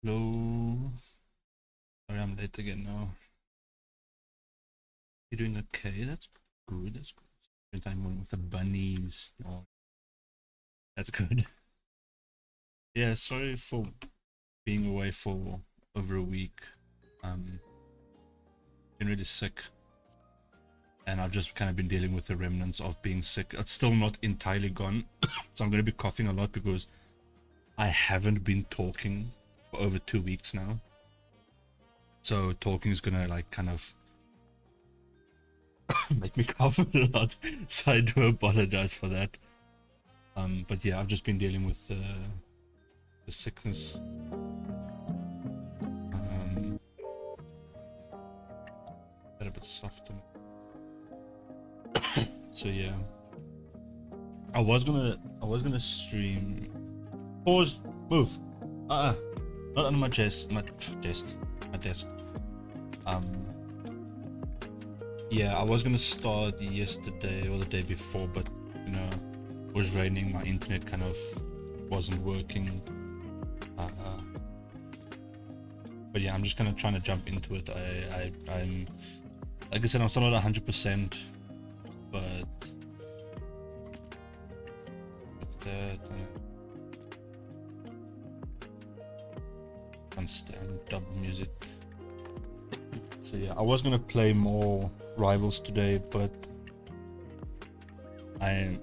Hello. Sorry, I'm late again now. You're doing okay? That's good. That's good. Spend time with the bunnies. Oh, that's good. Yeah, sorry for being away for over a week. Been really sick, and I've just kind of been dealing with the remnants of being sick. It's still not entirely gone, so I'm going to be coughing a lot because I haven't been talking for over 2 weeks now. So talking is gonna like kind of make me cough a lot. So I do apologize for that. But yeah, I've just been dealing with the sickness. That a bit softer. So yeah, I was gonna stream. Pause. Move. Not on my chest. My desk. Yeah, I was gonna start yesterday or the day before, but you know, it was raining. My internet kind of wasn't working. But yeah, I'm just kind of trying to jump into it. I'm like I said, I'm still not 100%, but that can't stand double music. So yeah, I was gonna play more Rivals today, but I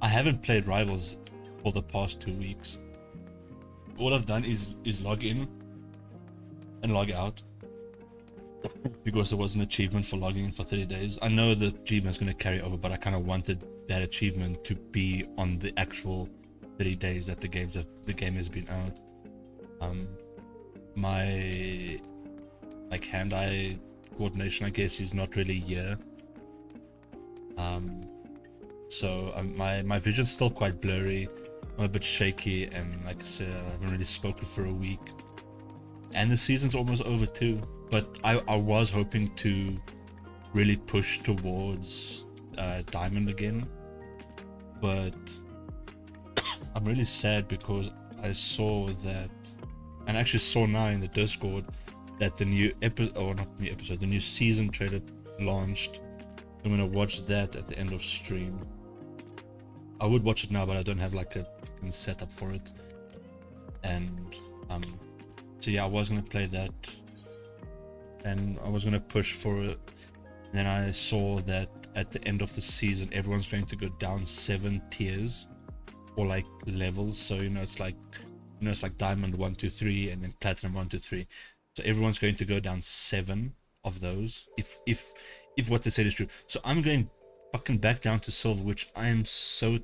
haven't played Rivals for the past 2 weeks. All I've done is log in and log out because there was an achievement for logging in for 30 days. I know the achievement is going to carry over, but I kind of wanted that achievement to be on the actual 30 days that the game has been out. My like hand-eye coordination, I guess, is not really here. So my vision's still quite blurry. I'm a bit shaky, and like I said, I haven't really spoken for a week. And the season's almost over too. But I was hoping to really push towards Diamond again. But I'm really sad because I saw that, and actually saw now in the Discord, that the new episode, or not new episode, the new season trailer launched. I'm gonna watch that at the end of stream. I would watch it now, but I don't have like a fucking setup for it. And so yeah, I was gonna play that, and I was gonna push for it. And then I saw that at the end of the season, everyone's going to go down 7 tiers or like levels. So it's like Diamond 1, 2, 3, and then Platinum 1, 2, 3. So everyone's going to go down 7 of those if what they said is true. So I'm going fucking back down to Silver, which I'm so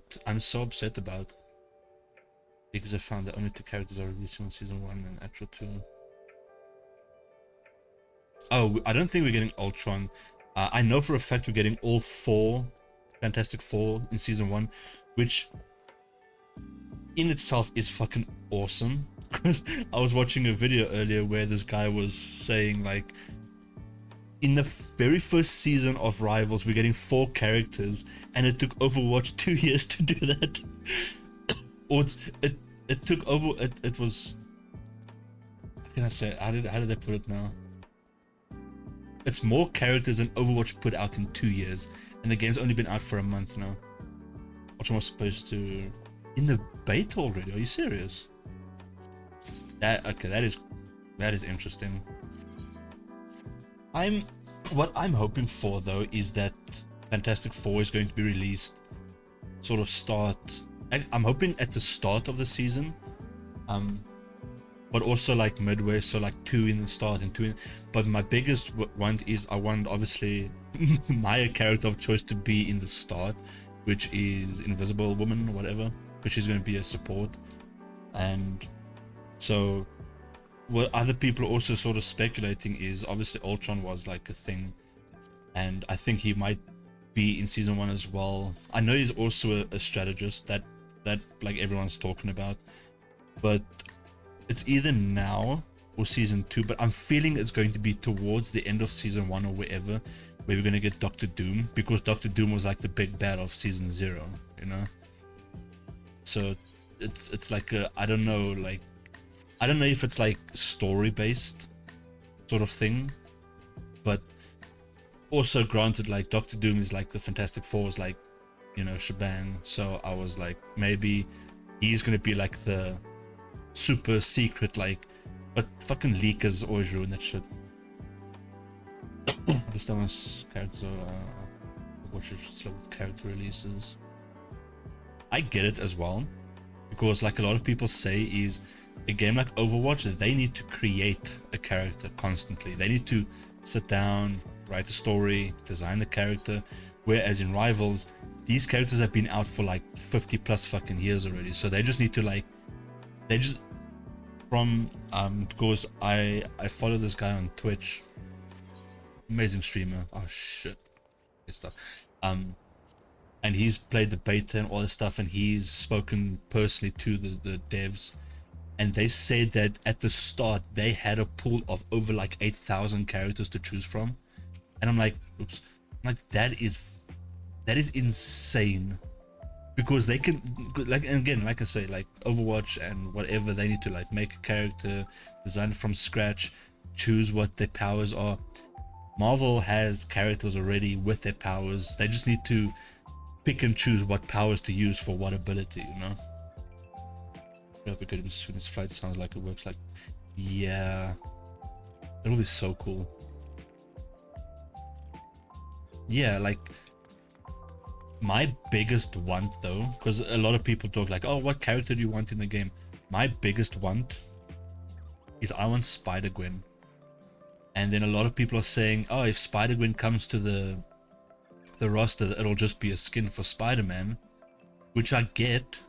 upset about, because I found that only 2 characters are releasing on season 1 and actual 2. Oh, I don't think we're getting Ultron. I know for a fact we're getting all 4 Fantastic Four in season 1, which in itself is fucking awesome. Because I was watching a video earlier where this guy was saying, like, in the very first season of Rivals, we're getting 4 characters, and it took Overwatch 2 years to do that. Or it took over. It was. How can I say? How did they put it now? It's more characters than Overwatch put out in 2 years, and the game's only been out for a month now. Which was supposed to in the beta already? Are you serious? That is interesting. What I'm hoping for though is that Fantastic Four is going to be released sort of I'm hoping at the start of the season, but also like midway, so like 2 in the start and 2 in. But my biggest one is I want obviously my character of choice to be in the start, which is Invisible Woman or whatever, because she's going to be a support. And so what other people are also sort of speculating is obviously Ultron was like a thing, and I think he might be in season 1 as well. I know he's also a strategist that like everyone's talking about, but it's either now or season 2, but I'm feeling it's going to be towards the end of season 1 or wherever, where we're going to get Doctor Doom, because Doctor Doom was like the big bad of season 0, So it's like I don't know, like I don't know if it's like story based sort of thing, but also granted, like Doctor Doom is like the Fantastic Four is like, you know, shebang. So I was like, maybe he's gonna be like the super secret, like, but fucking leakers always ruin that shit. The Star Wars character, watch slow character releases. I get it as well, because like a lot of people say is a game like Overwatch, they need to create a character constantly. They need to sit down, write a story, design the character, whereas in Rivals, these characters have been out for like 50 plus fucking years already. So they just need to like, they just, from, because I follow this guy on Twitch, amazing streamer, oh shit, good stuff, and he's played the beta and all this stuff, and he's spoken personally to the devs, and they said that at the start they had a pool of over like 8,000 characters to choose from, and I'm like, oops, I'm like, that is insane, because they can, like, and again, like I say, like Overwatch and whatever, they need to like make a character, design it from scratch, choose what their powers are. Marvel has characters already with their powers, they just need to pick and choose what powers to use for what ability, you know. I hope it could, as soon as flight sounds like it works. Like, yeah, it'll be so cool. Yeah, like my biggest want though, because a lot of people talk like, oh, what character do you want in the game? My biggest want is I want Spider-Gwen. And then a lot of people are saying, oh, if Spider-Gwen comes to the roster, it'll just be a skin for Spider-Man, which I get,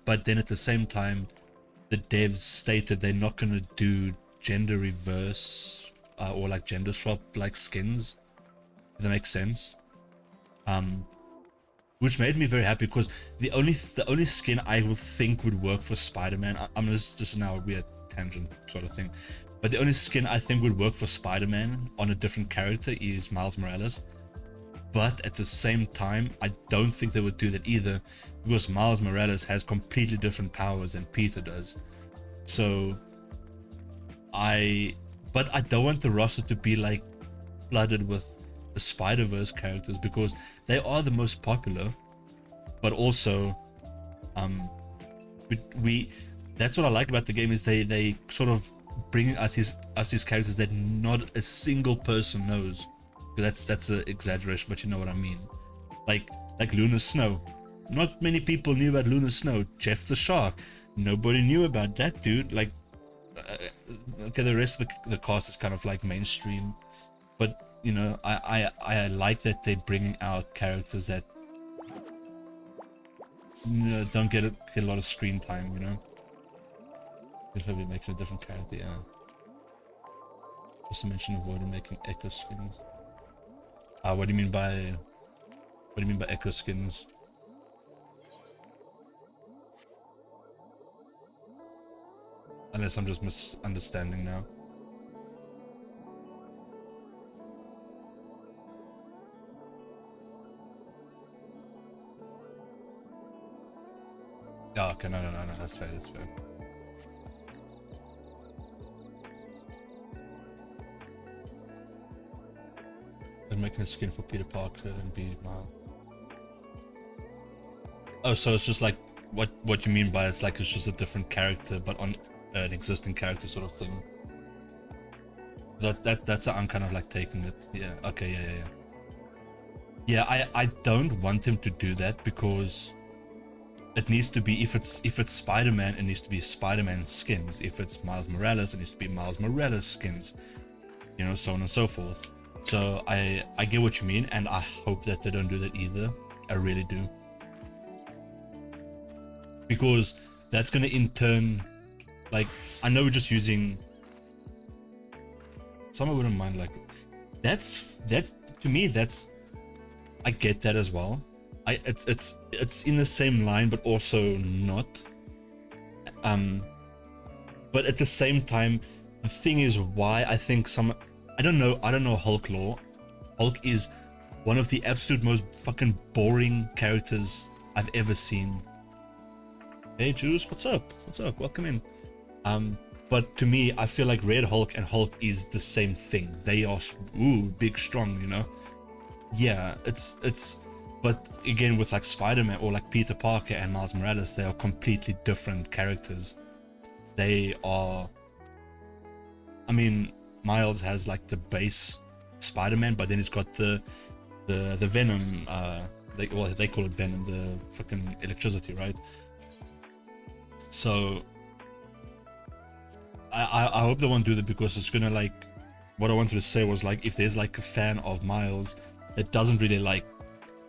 but then at the same time the devs stated they're not going to do gender reverse or like gender swap like skins, if that makes sense, which made me very happy, because the only skin I would think would work for Spider-Man, I'm just now a weird tangent sort of thing, but the only skin I think would work for Spider-Man on a different character is Miles Morales. But at the same time, I don't think they would do that either, because Miles Morales has completely different powers than Peter does. So but I don't want the roster to be like flooded with the Spider-Verse characters, because they are the most popular, but also we that's what I like about the game, is they sort of bring us these characters that not a single person knows. That's an exaggeration, but you know what I mean. Like Luna Snow. Not many people knew about Luna Snow. Jeff the Shark. Nobody knew about that dude. Like, okay, the rest of the cast is kind of like mainstream, but you know, I like that they're bringing out characters that, you know, don't get a lot of screen time. You know, just maybe making a different character. Yeah. Just to mention, avoiding making echo skins. What do you mean by echo skins? Unless I'm just misunderstanding now. Oh, okay, no, that's fair, that's fair. They're making a skin for Peter Parker and be Miles. Oh, so it's just like what you mean by it's like it's just a different character, but on an existing character sort of thing. That's how I'm kind of like taking it. Yeah. Okay. Yeah. I don't want him to do that, because it needs to be, if it's Spider-Man, it needs to be Spider-Man skins. If it's Miles Morales, it needs to be Miles Morales skins. You know, so on and so forth. So I get what you mean, and I hope that they don't do that either. I really do. Because that's gonna in turn, like, I know we're just using, someone wouldn't mind, like, that's to me, that's, I get that as well. It's in the same line, but also not. But at the same time, the thing is, why I think I don't know Hulk lore. Hulk is one of the absolute most fucking boring characters I've ever seen. Hey Juice, what's up? Welcome in. But to me, I feel like Red Hulk and Hulk is the same thing. They are big, strong, you know. Yeah, it's. But again, with like Spider-Man or like Peter Parker and Miles Morales, they are completely different characters. They are. I mean, Miles has like the base Spider-Man, but then he's got the Venom. They call it Venom, the fucking electricity, right? So I hope they won't do that, because it's gonna like, what I wanted to say was like, if there's like a fan of Miles that doesn't really like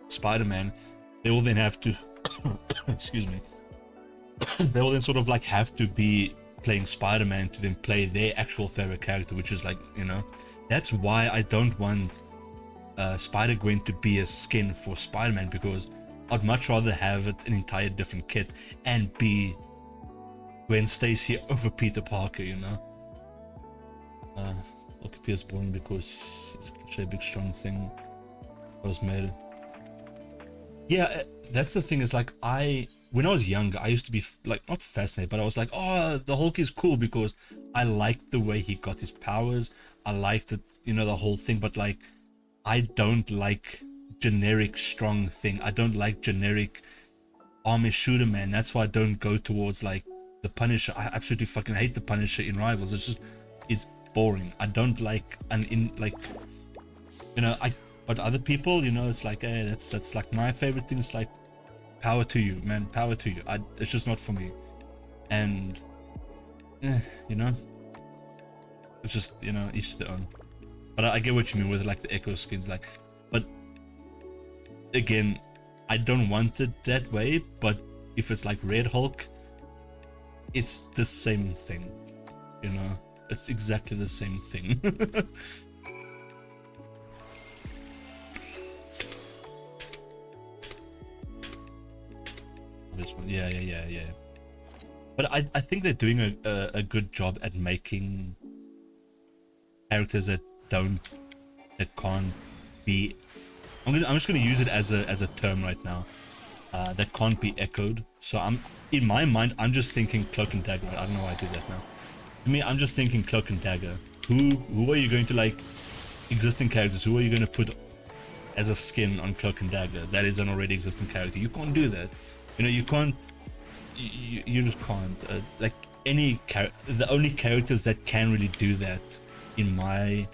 Spider-Man, they will then have to excuse me, they will then sort of like have to be playing Spider-Man to then play their actual favorite character, which is like, you know, that's why I don't want Spider-Gwen to be a skin for Spider-Man, because I'd much rather have it an entire different kit and be Gwen Stacy over Peter Parker, you know. Look, Peter's born because it's such a big strong thing was made. Yeah, that's the thing, is like, when I was younger, I used to be like, not fascinated, but I was like, oh, the Hulk is cool because I liked the way he got his powers. I liked it, you know, the whole thing. But like, I don't like generic strong thing. I don't like generic army shooter man. That's why I don't go towards like the Punisher. I absolutely fucking hate the Punisher in Rivals. It's boring. I don't like you know, but other people, you know, it's like, hey, that's like my favorite thing. It's like, power to you, man, power to you. It's just not for me. And you know, it's just, you know, each their own. But I get what you mean with like the Echo skins, like, but again, I don't want it that way. But if it's like Red Hulk, it's the same thing, you know, it's exactly the same thing. This one, yeah. But I think they're doing a good job at making characters that can't be. I'm just gonna use it as a term right now. That can't be echoed. So in my mind, I'm just thinking Cloak and Dagger. I don't know why I do that now. To me, I'm just thinking Cloak and Dagger. Who are you going to, like, existing characters? Who are you going to put as a skin on Cloak and Dagger that is an already existing character? You can't do that. You know, you can't. You just can't. Like the only characters that can really do that, in my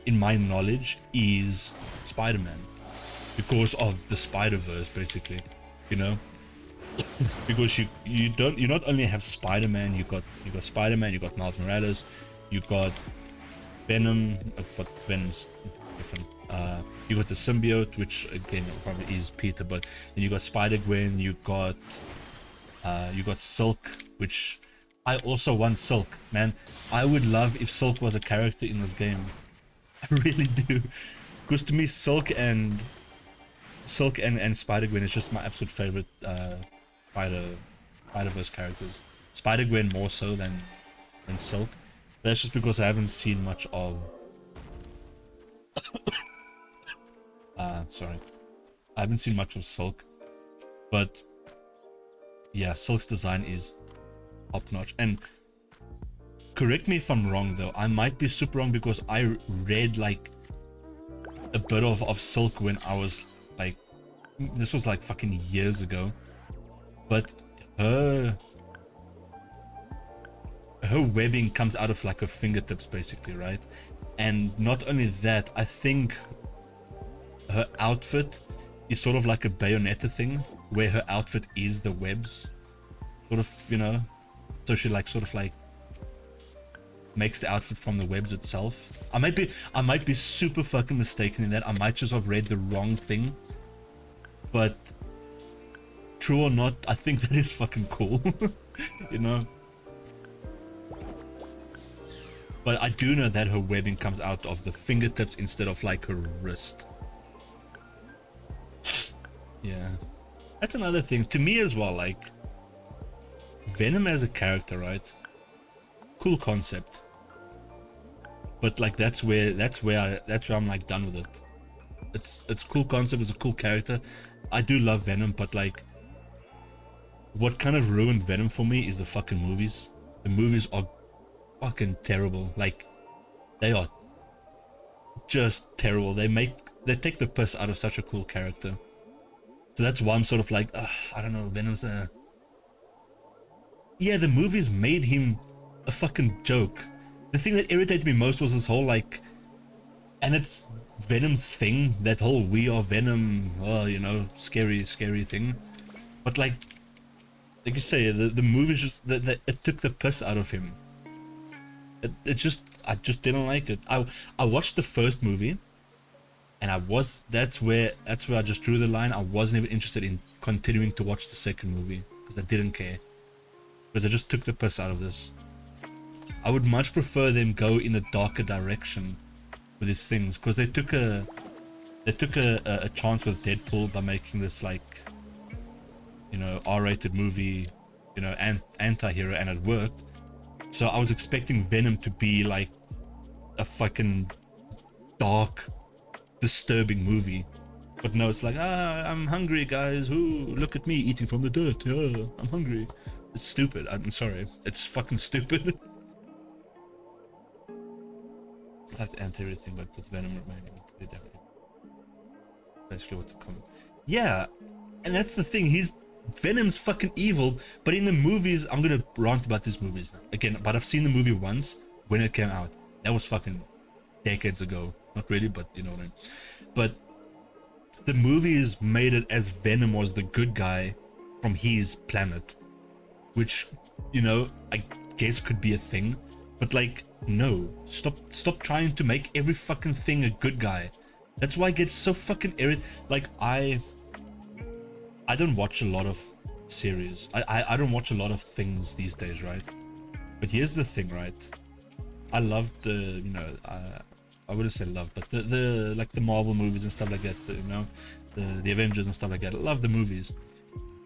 knowledge, is Spider-Man, because of the Spider-Verse, basically. You know, because you not only have Spider-Man, you got Spider-Man, you got Miles Morales, you got Venom, but Venom's different. You got the symbiote, which again probably is Peter, but then you got Spider-Gwen, you got Silk, which I also want Silk, man. I would love if Silk was a character in this game. I really do, because to me Silk and Spider-Gwen is just my absolute favorite Spider-Verse characters. Spider-Gwen more so than Silk. That's just because I haven't seen much of sorry. I haven't seen much of Silk. But yeah, Silk's design is top notch. And correct me if I'm wrong though. I might be super wrong, because I read like a bit of Silk when I was like, this was like fucking years ago. But her webbing comes out of like her fingertips, basically, right? And not only that, I think her outfit is sort of like a Bayonetta thing, where her outfit is the webs, sort of, you know. So she like sort of like makes the outfit from the webs itself. I might be super fucking mistaken in that. I might just have read the wrong thing. But true or not, I think that is fucking cool. You know. But I do know that her webbing comes out of the fingertips instead of like her wrist. Yeah, that's another thing to me as well. Like, Venom as a character, right? Cool concept. But like, that's where I'm like done with it. It's cool concept. It's a cool character. I do love Venom, but like, what kind of ruined Venom for me is the fucking movies. The movies are fucking terrible. Like, they are just terrible. They take the piss out of such a cool character. So that's why I'm sort of like, I don't know, Venom's yeah, the movies made him a fucking joke. The thing that irritated me most was this whole like, and it's Venom's thing, that whole "we are Venom," oh, you know, scary thing. But like you say, the movies just that it took the piss out of him. I just didn't like it. I watched the first movie, and that's where I just drew the line. I wasn't even interested in continuing to watch the second movie because I didn't care. Because I just took the piss out of this. I would much prefer them go in a darker direction with these things, because they took a chance with Deadpool by making this like, you know, R-rated movie, you know, anti-hero, and it worked. So I was expecting Venom to be like a fucking dark, disturbing movie, but no, it's like, I'm hungry, guys. Ooh, look at me eating from the dirt. Yeah, I'm hungry. It's stupid. I'm sorry. It's fucking stupid. I like the anti-hero thing, but with Venom remaining pretty definitely. Basically what the comment. Yeah, and that's the thing. Venom's fucking evil, but in the movies, I'm gonna rant about these movies now. Again, but I've seen the movie once when it came out. That was fucking decades ago. Not really, but you know what I mean. But the movies made it as Venom was the good guy from his planet, which, you know, I guess could be a thing, but like, no, stop trying to make every fucking thing a good guy. That's why I get so fucking irritated. Like, I don't watch a lot of series. I don't watch a lot of things these days, right? But here's the thing, right? I love the, you know, I wouldn't say love, but the like the Marvel movies and stuff like that, you know, the Avengers and stuff like that. I love the movies.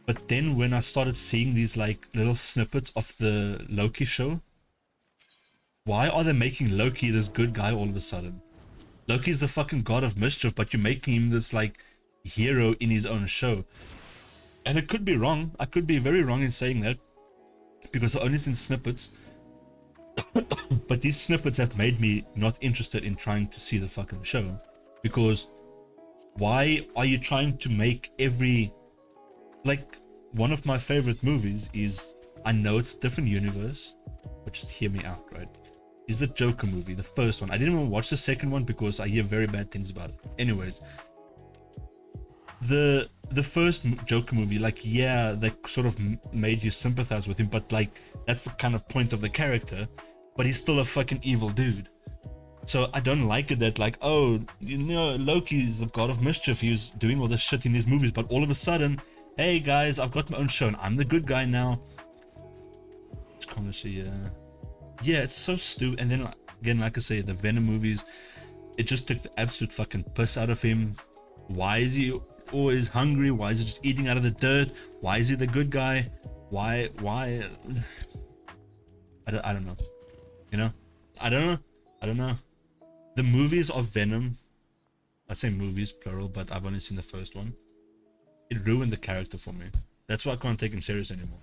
But then when I started seeing these like little snippets of the Loki show, why are they making Loki this good guy all of a sudden? Loki's the fucking god of mischief, but you're making him this like hero in his own show. And it could be wrong. I could be very wrong in saying that, because I've only seen snippets. But these snippets have made me not interested in trying to see the fucking show. Because why are you trying to make every... Like, one of my favorite movies is, I know it's a different universe, but just hear me out, right? Is the Joker movie, the first one. I didn't even watch the second one because I hear very bad things about it. Anyways, the first Joker movie, like, yeah, they sort of made you sympathize with him, but like, that's the kind of point of the character, but he's still a fucking evil dude. So I don't like it that like, oh, you know, Loki's the god of mischief, he was doing all this shit in these movies, but all of a sudden, hey guys, I've got my own show and I'm the good guy now. It's kind of, yeah, it's so stupid. And then again, like I say, the Venom movies, it just took the absolute fucking piss out of him. Why is he always hungry? Why is he just eating out of the dirt? Why is he the good guy? Why I don't know, you know, I don't know. The movies of Venom, I say movies plural, but I've only seen the first one. It ruined the character for me. That's why I can't take him serious anymore.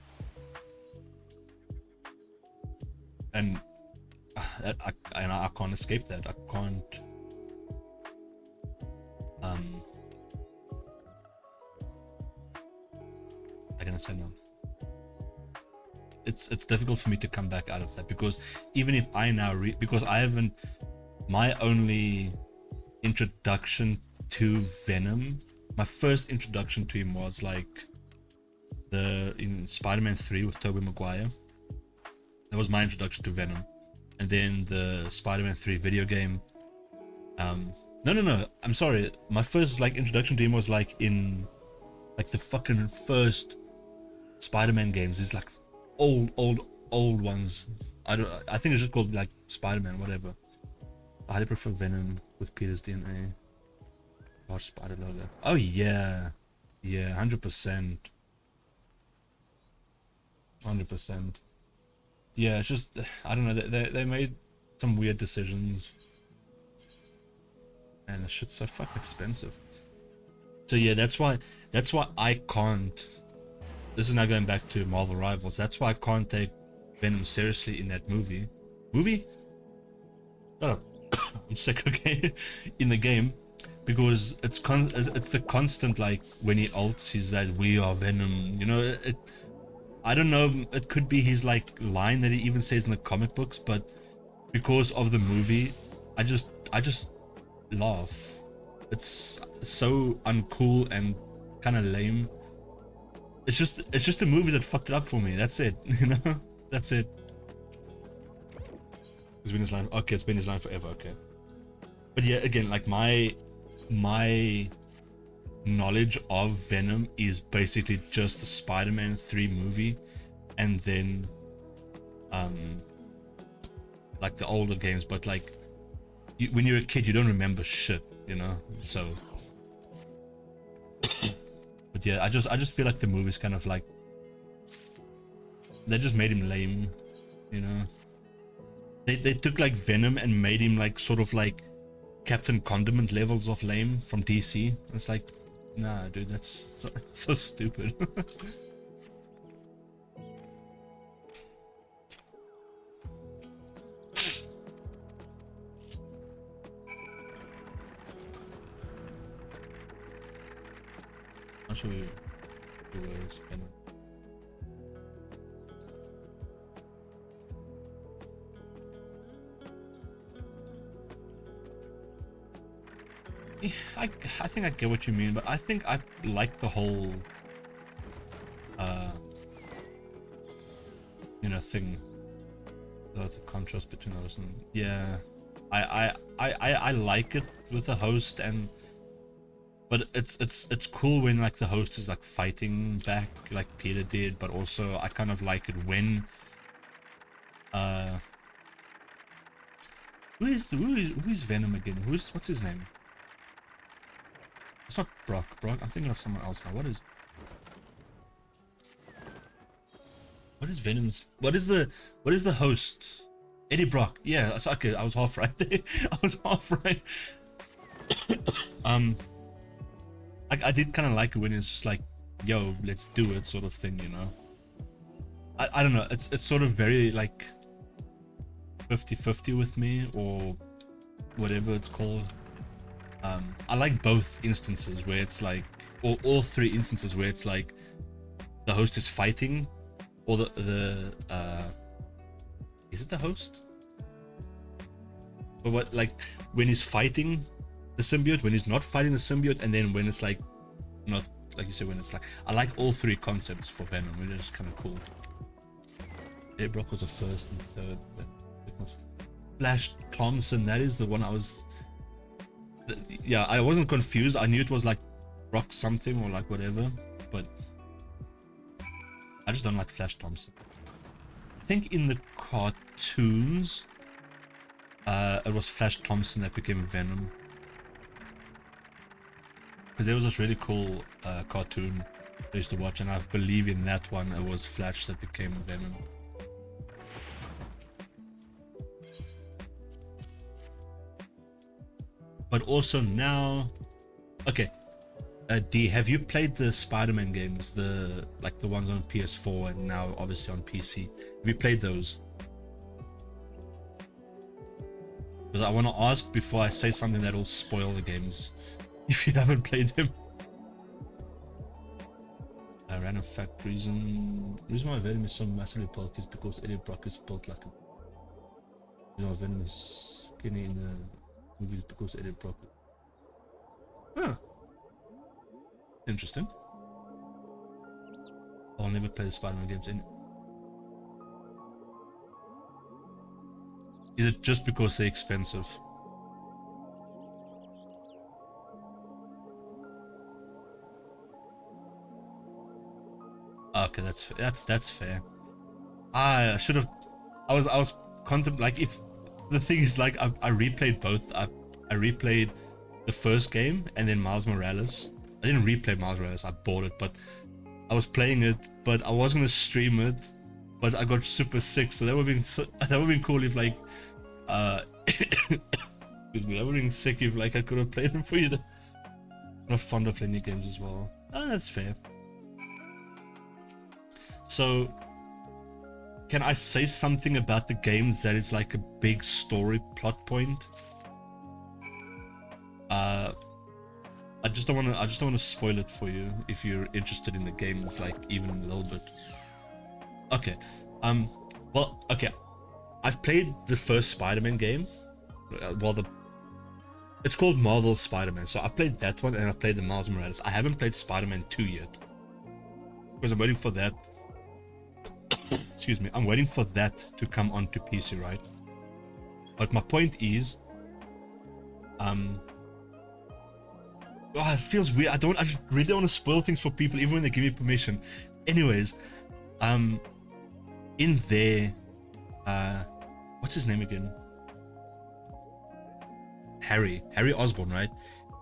And I can't escape that. I can't. I'm gonna say no. It's difficult for me to come back out of that, because even if I now because I haven't, my only introduction to Venom, my first introduction to him was like in Spider-Man 3 with Tobey Maguire. That was my introduction to Venom. And then the Spider-Man 3 video game. No, I'm sorry. My first like introduction to him was like in like the fucking first Spider-Man games. These like old ones. I think it's just called like Spider-Man, whatever. I highly prefer Venom with Peter's DNA. Large spider logo. Oh yeah. Yeah, 100%. 100%. Yeah, it's just, I don't know, they made some weird decisions. And the shit's so fucking expensive. So yeah, that's why I can't this is now going back to Marvel Rivals. That's why I can't take Venom seriously in that movie. Shut up. I'm sick, okay? In the game, because it's the constant, like, when he ults, he's that "we are Venom," you know. I don't know, it could be his like line that he even says in the comic books, but because of the movie, I just laugh. It's so uncool and kind of lame. It's just a movie that fucked it up for me. That's it. You know, that's it. It's been his line. Okay, it's been his line forever. Okay, but yeah, again, like my knowledge of Venom is basically just the Spider-Man 3 movie, and then like the older games. But like when you're a kid, you don't remember shit, you know. So, but yeah, I just feel like the movie's kind of like they just made him lame, you know. They took like Venom and made him like sort of like Captain Condiment levels of lame from DC. It's like, nah, dude, that's so stupid. Not sure who was Venom. I think I get what you mean, but I think I like the whole you know, thing, the contrast between those, and yeah, I like it with the host, and but it's cool when like the host is like fighting back like Peter did, but also I kind of like it when who is Venom again? What's his name? It's not Brock. I'm thinking of someone else now. What is Venom's? What is the host? Eddie Brock. Yeah, that's okay. I was half right there. I was half right. I did kind of like it when it's just like, yo, let's do it, sort of thing, you know. I don't know. It's sort of very like 50-50 with me, or whatever it's called. I like both instances where it's like, or all three instances where it's like the host is fighting, or the is it the host? But what, like when he's fighting the symbiote, when he's not fighting the symbiote, and then when it's like not, like you said, when it's like, I like all three concepts for Venom, which is kind of cool. Eddie Brock was the first and third, but it was Flash Thompson. That is the one I was. Yeah, I wasn't confused. I knew it was like Brock something or like whatever, but I just don't like Flash Thompson. I think in the cartoons, it was Flash Thompson that became Venom. Because there was this really cool cartoon I used to watch, and I believe in that one it was Flash that became Venom. But also now, okay, D, have you played the Spider-Man games, the ones on PS4 and now obviously on PC? Have you played those? Because I want to ask before I say something that will spoil the games, if you haven't played them. Random fact, reason why Venom is so massively bulky is because Eddie Brock is built like a... You know, Venom is skinny in the movies because Eddie Brock. Huh. Interesting. I'll never play the Spider-Man games. Is it just because they're expensive? Okay, that's fair. I should have. I was like, if the thing is, like, I replayed both. I replayed the first game and then Miles Morales. I didn't replay Miles Morales. I bought it, but I was playing it, but I was gonna stream it, but I got super sick. So that would have been cool if like, excuse me, that would have been sick if like I could have played them for you. I'm not fond of any games as well. Oh, that's fair. So, can I say something about the games that is like a big story plot point? I just don't want to spoil it for you if you're interested in the games, like even a little bit. Okay. Well, okay. I've played the first Spider-Man game. It's called Marvel Spider-Man. So I played that one and I played the Miles Morales. I haven't played Spider-Man 2 yet because I'm waiting for that. Excuse me. I'm waiting for that to come onto PC, right? But my point is, it feels weird. I really don't want to spoil things for people, even when they give me permission. Anyways, in there, what's his name again? Harry Osborn, right?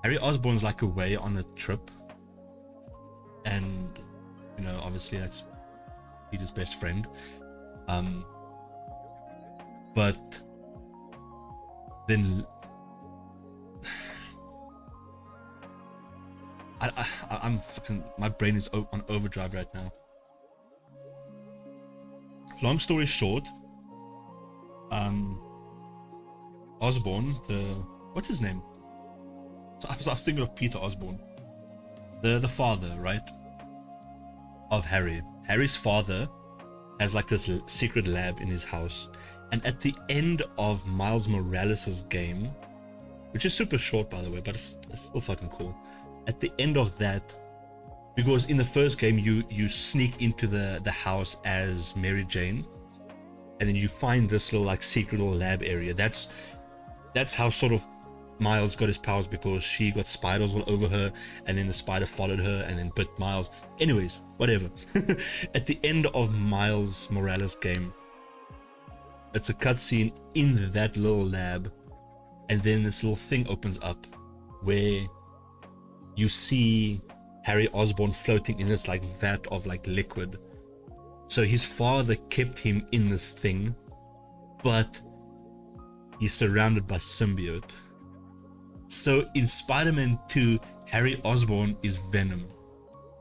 Harry Osborn's like away on a trip, and you know, obviously that's Peter's best friend. But then I'm fucking, my brain is on overdrive right now. Long story short, Osborn, what's his name? So I was thinking of Peter Osborn, the father, right, of Harry. Harry's father has like this secret lab in his house, and at the end of Miles Morales' game, which is super short by the way, but it's still fucking cool. At the end of that, because in the first game you sneak into the house as Mary Jane, and then you find this little like secret little lab area. That's how sort of Miles got his powers, because she got spiders all over her, and then the spider followed her and then bit Miles. Anyways, whatever. At the end of Miles Morales game, it's a cutscene in that little lab, and then this little thing opens up where you see Harry Osborn floating in this like vat of like liquid. So his father kept him in this thing, but he's surrounded by symbiote. So in Spider-Man 2, Harry Osborn is Venom.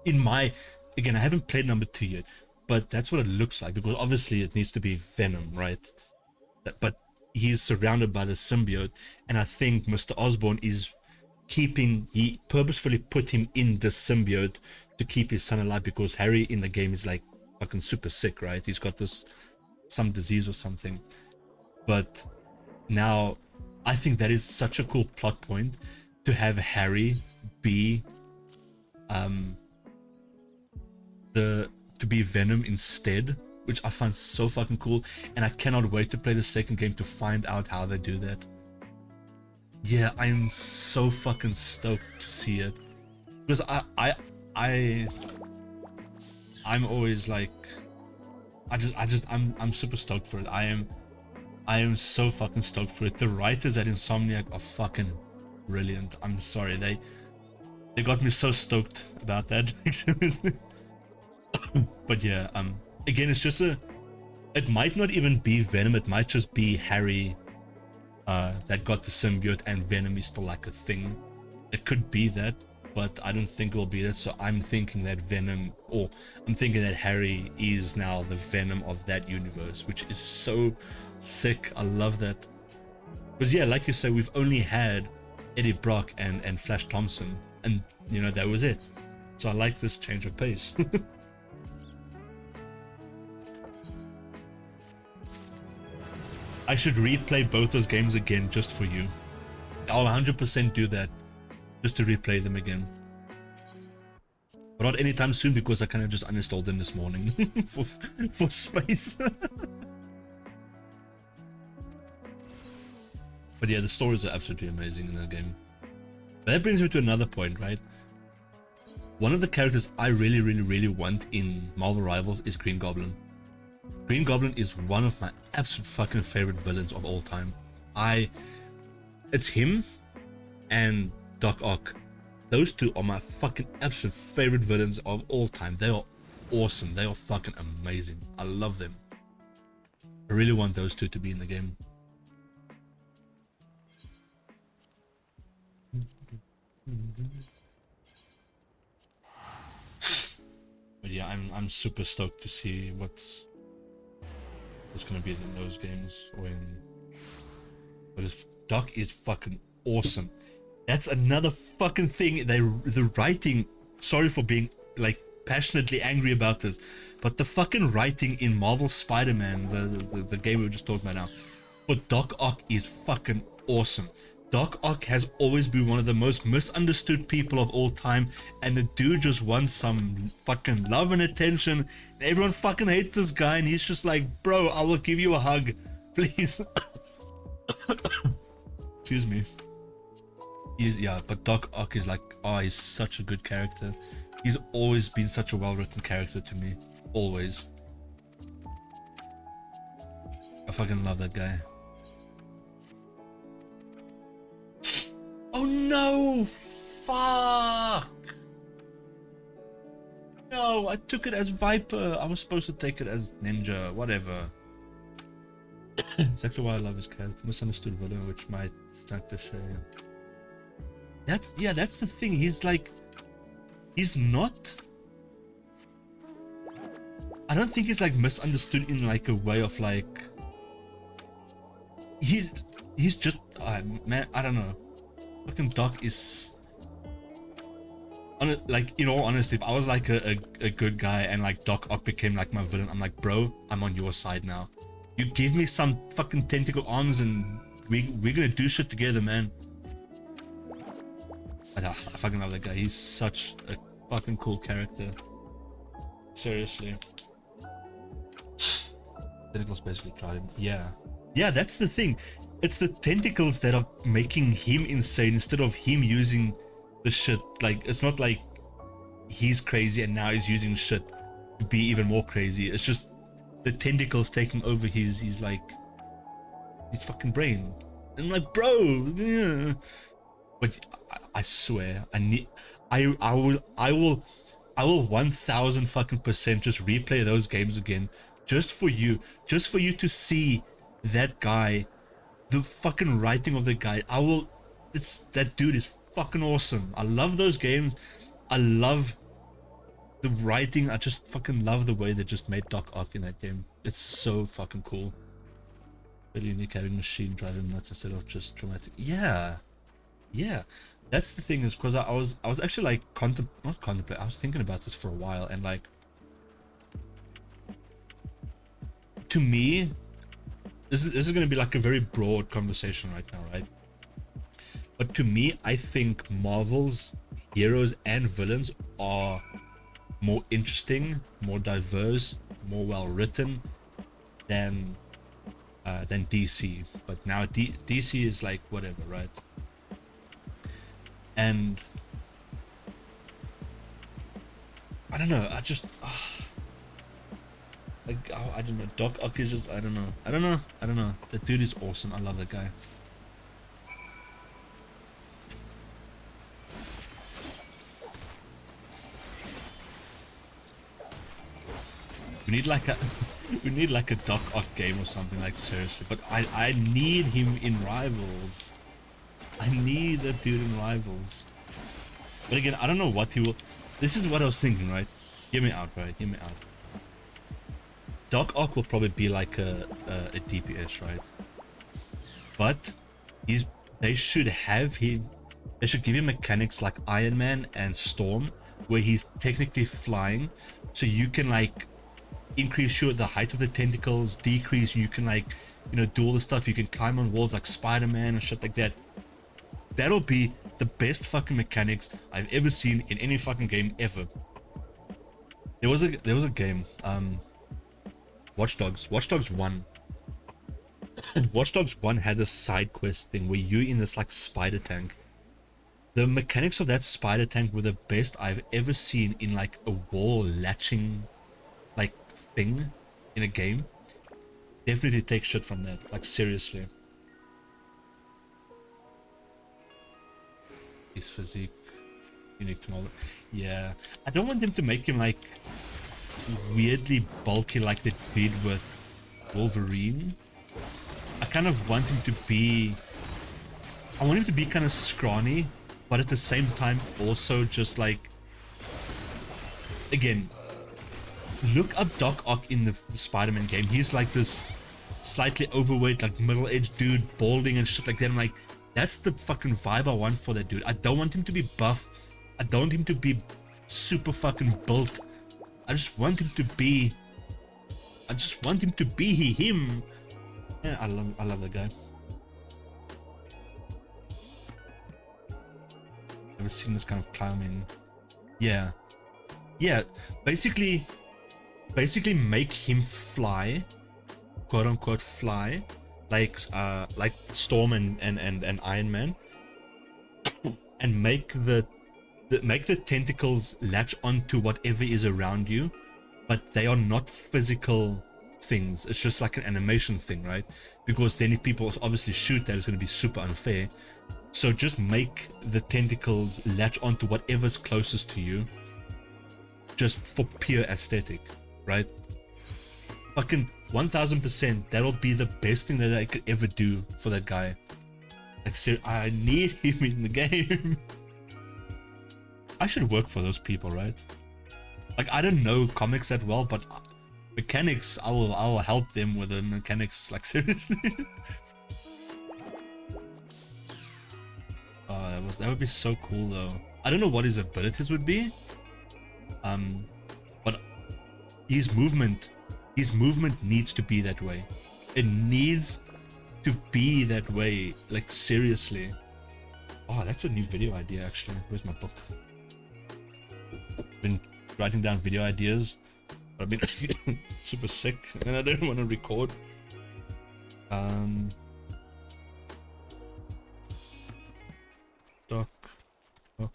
Again, I haven't played number 2 yet, but that's what it looks like, because obviously it needs to be Venom, right? But he's surrounded by the symbiote, and I think Mr. Osborn is he purposefully put him in the symbiote to keep his son alive, because Harry in the game is like fucking super sick, right? He's got some disease or something. But now I think that is such a cool plot point, to have Harry be to be Venom instead, which I find so fucking cool, and I cannot wait to play the second game to find out how they do that. Yeah, I'm so fucking stoked to see it, because I'm always like, I'm super stoked for it. I am so fucking stoked for it. The writers at Insomniac are fucking brilliant. I'm sorry, they got me so stoked about that. But yeah, again, it's just it might not even be Venom, it might just be Harry that got the symbiote, and Venom is still like a thing. It could be that, but I don't think it will be that. So I'm thinking that I'm thinking that Harry is now the Venom of that universe, which is so sick. I love that. Because yeah, like you say, we've only had Eddie Brock and Flash Thompson, and you know, that was it. So I like this change of pace. I should replay both those games again just for you. I'll 100% do that, just to replay them again. But not anytime soon, because I kind of just uninstalled them this morning for space. But yeah, the stories are absolutely amazing in that game. But that brings me to another point, right? One of the characters I really want in Marvel Rivals is Green Goblin. Green Goblin is one of my absolute fucking favorite villains of all time. It's him and Doc Ock. Those two are my fucking absolute favorite villains of all time. They are awesome. They are fucking amazing. I love them. I really want those two to be in the game. But But yeah, I'm super stoked to see what's gonna be in those games. But if Doc is fucking awesome. That's another fucking thing. The writing. Sorry for being like passionately angry about this, but the fucking writing in Marvel Spider-Man, the game we were just talking about now, but Doc Ock is fucking awesome. Doc Ock has always been one of the most misunderstood people of all time, and the dude just wants some fucking love and attention. Everyone fucking hates this guy, and he's just like, bro, I will give you a hug, please. Excuse me. Yeah, but Doc Ock is like, oh, he's such a good character. He's always been such a well-written character to me. Always. I fucking love that guy. Oh no! Fuck! No, I took it as Viper. I was supposed to take it as Ninja, whatever. It's actually why I love his character. Misunderstood villain, which might suck the shame. That's the thing. He's like, he's not. I don't think he's like misunderstood in like a way of like. He's just man. I don't know. Fucking Doc is. Like, in all honesty, if I was like a good guy and like Doc Ock became like my villain, I'm like, bro, I'm on your side now. You give me some fucking tentacle arms and we're gonna do shit together, man. I fucking love that guy. He's such a fucking cool character. Seriously. Tentacles basically tried him. Yeah, that's the thing. It's the tentacles that are making him insane instead of him using the shit. Like, it's not like he's crazy and now he's using shit to be even more crazy. It's just the tentacles taking over his fucking brain. And I'm like, bro, yeah. But I swear, I will 1000 fucking % just replay those games again, just for you to see that guy, the fucking writing of the guy. That dude is fucking awesome. I love those games. I love the writing. I just fucking love the way they just made Doc Ock in that game. It's so fucking cool. Really unique having machine driving nuts instead of just traumatic. Yeah, that's the thing, is because I was actually like not contemplating. I was thinking about this for a while, and like, to me, this is going to be like a very broad conversation right now, right? But to me, I think Marvel's heroes and villains are more interesting, more diverse, more well written than DC. But now DC is like whatever, right? And I don't know. I just like, I don't know. Doc Ock is just, I don't know. That dude is awesome. I love that guy. We need like a Doc Ock game or something, like, seriously. But I need him in Rivals. I need that dude in Rivals. But again, I don't know what he will. This is what I was thinking, right? Hear me out, right? Hear me out. Doc Ock will probably be like a DPS, right? But they should give him mechanics like Iron Man and Storm, where he's technically flying, so you can like increase the height of the tentacles, decrease, you can like, you know, do all the stuff, you can climb on walls like Spider-Man and shit like that. That'll be the best fucking mechanics I've ever seen in any fucking game ever. There was a game, Watch Dogs 1. Watch Dogs 1 had a side quest thing where you're in this like spider tank. The mechanics of that spider tank were the best I've ever seen in like a wall latching like thing in a game. Definitely take shit from that, like, seriously. His physique unique to Marvel. Yeah, I don't want them to make him like weirdly bulky like they did with Wolverine. I kind of want him to be, I want him to be kind of scrawny, but at the same time also just like, again, look up Doc Ock in the Spider-Man game. He's like this slightly overweight, like middle-aged dude, balding and shit like that. I'm like, that's the fucking vibe I want for that dude. I don't want him to be buff. I don't want him to be super fucking built. I just want him to be him. Yeah, I love that guy. Never seen this kind of climbing. Yeah. Basically make him fly, quote unquote fly, like Storm and Iron Man, and make the tentacles latch onto whatever is around you, but they are not physical things. It's just like an animation thing, right? Because then if people obviously shoot that, it's going to be super unfair. So just make the tentacles latch onto whatever's closest to you, just for pure aesthetic, right? Fucking 1000%, that'll be the best thing that I could ever do for that guy. Like, seriously, I need him in the game. I should work for those people, right? Like, I don't know comics that well, but mechanics, I will help them with the mechanics, like, seriously. Oh, that would be so cool though. I don't know what his abilities would be. But his movement needs to be that way. It needs to be that way, like, seriously. Oh, that's a new video idea actually. Where's my book? I've been writing down video ideas, but I've been super sick and I don't want to record. Doc. Oh.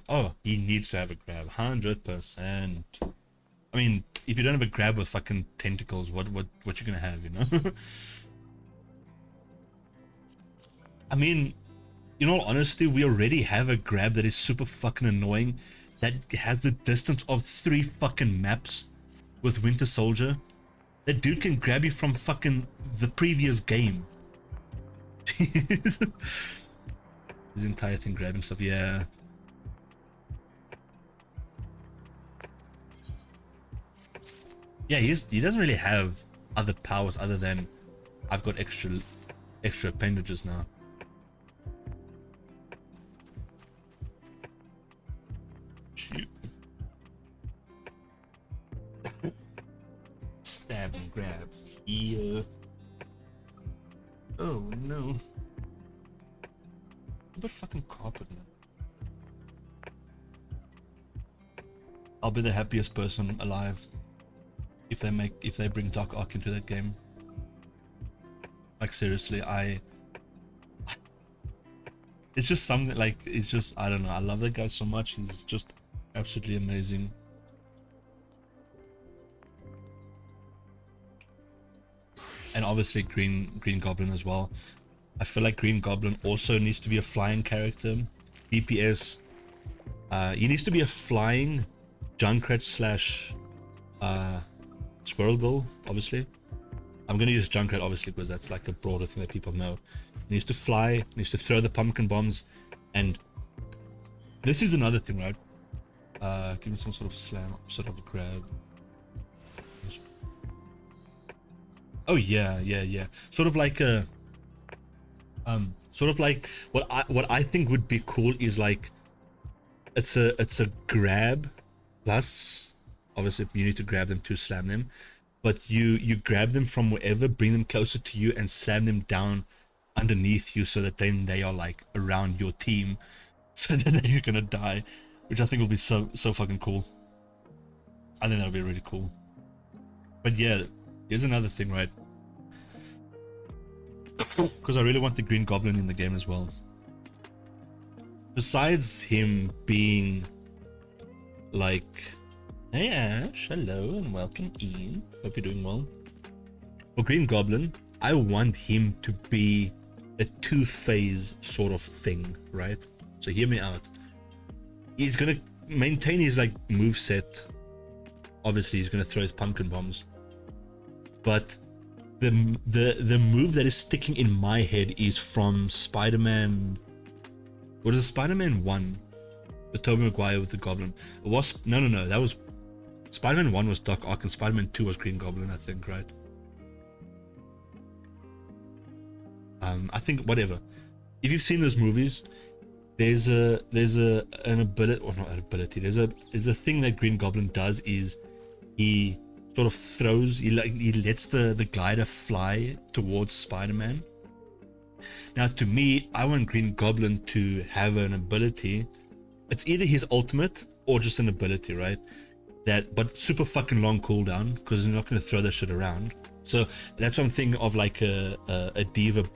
Oh, he needs to have a grab, 100%. I mean, if you don't have a grab with fucking tentacles, what you gonna have, you know? I mean, in all honesty, we already have a grab that is super fucking annoying, that has the distance of 3 fucking maps with Winter Soldier. That dude can grab you from fucking the previous game. His entire thing grabbing stuff, yeah. Yeah, he doesn't really have other powers other than I've got extra appendages now. Stab and grabs. Yeah. Oh no. But fucking carpet, man. I'll be the happiest person alive if they bring Doc Ock into that game. Like, seriously, it's just something, like, it's just, I don't know, I love that guy so much. He's just absolutely amazing. And obviously Green Goblin as well. I feel like Green Goblin also needs to be a flying character. DPS. He needs to be a flying Junkrat slash Squirrel Girl, obviously. I'm gonna use Junkrat obviously because that's like a broader thing that people know. He needs to fly, needs to throw the pumpkin bombs, and this is another thing, right? Give me some sort of slam, sort of a grab. Oh yeah. Sort of like a what I think would be cool is like it's a grab plus obviously you need to grab them to slam them, but you grab them from wherever, bring them closer to you and slam them down underneath you so that then they are like around your team so that they're gonna die, which I think will be so fucking cool. I think that'll be really cool. But yeah, here's another thing, right? Because I really want the Green Goblin in the game as well. Besides him being like, hey Ash, hello and welcome in. Hope you're doing well. For Green Goblin, I want him to be a two-phase sort of thing, right? So hear me out. He's gonna maintain his like moveset. Obviously, he's gonna throw his pumpkin bombs, but the move that is sticking in my head is from Spider-Man. What is it? Spider-Man 1, the Tobey Maguire with the Goblin. It was no, that was Spider-Man 1 was Doc Ock and Spider-Man 2 was Green Goblin, I think, right? I think whatever. If you've seen those movies, there's an ability, or not an ability. There's a thing that Green Goblin does is he sort of throws, he lets the glider fly towards Spider-Man. Now, to me, I want Green Goblin to have an ability. It's either his ultimate or just an ability, right? But super fucking long cooldown, because you're not going to throw that shit around. So that's what I'm thinking of, like a Diva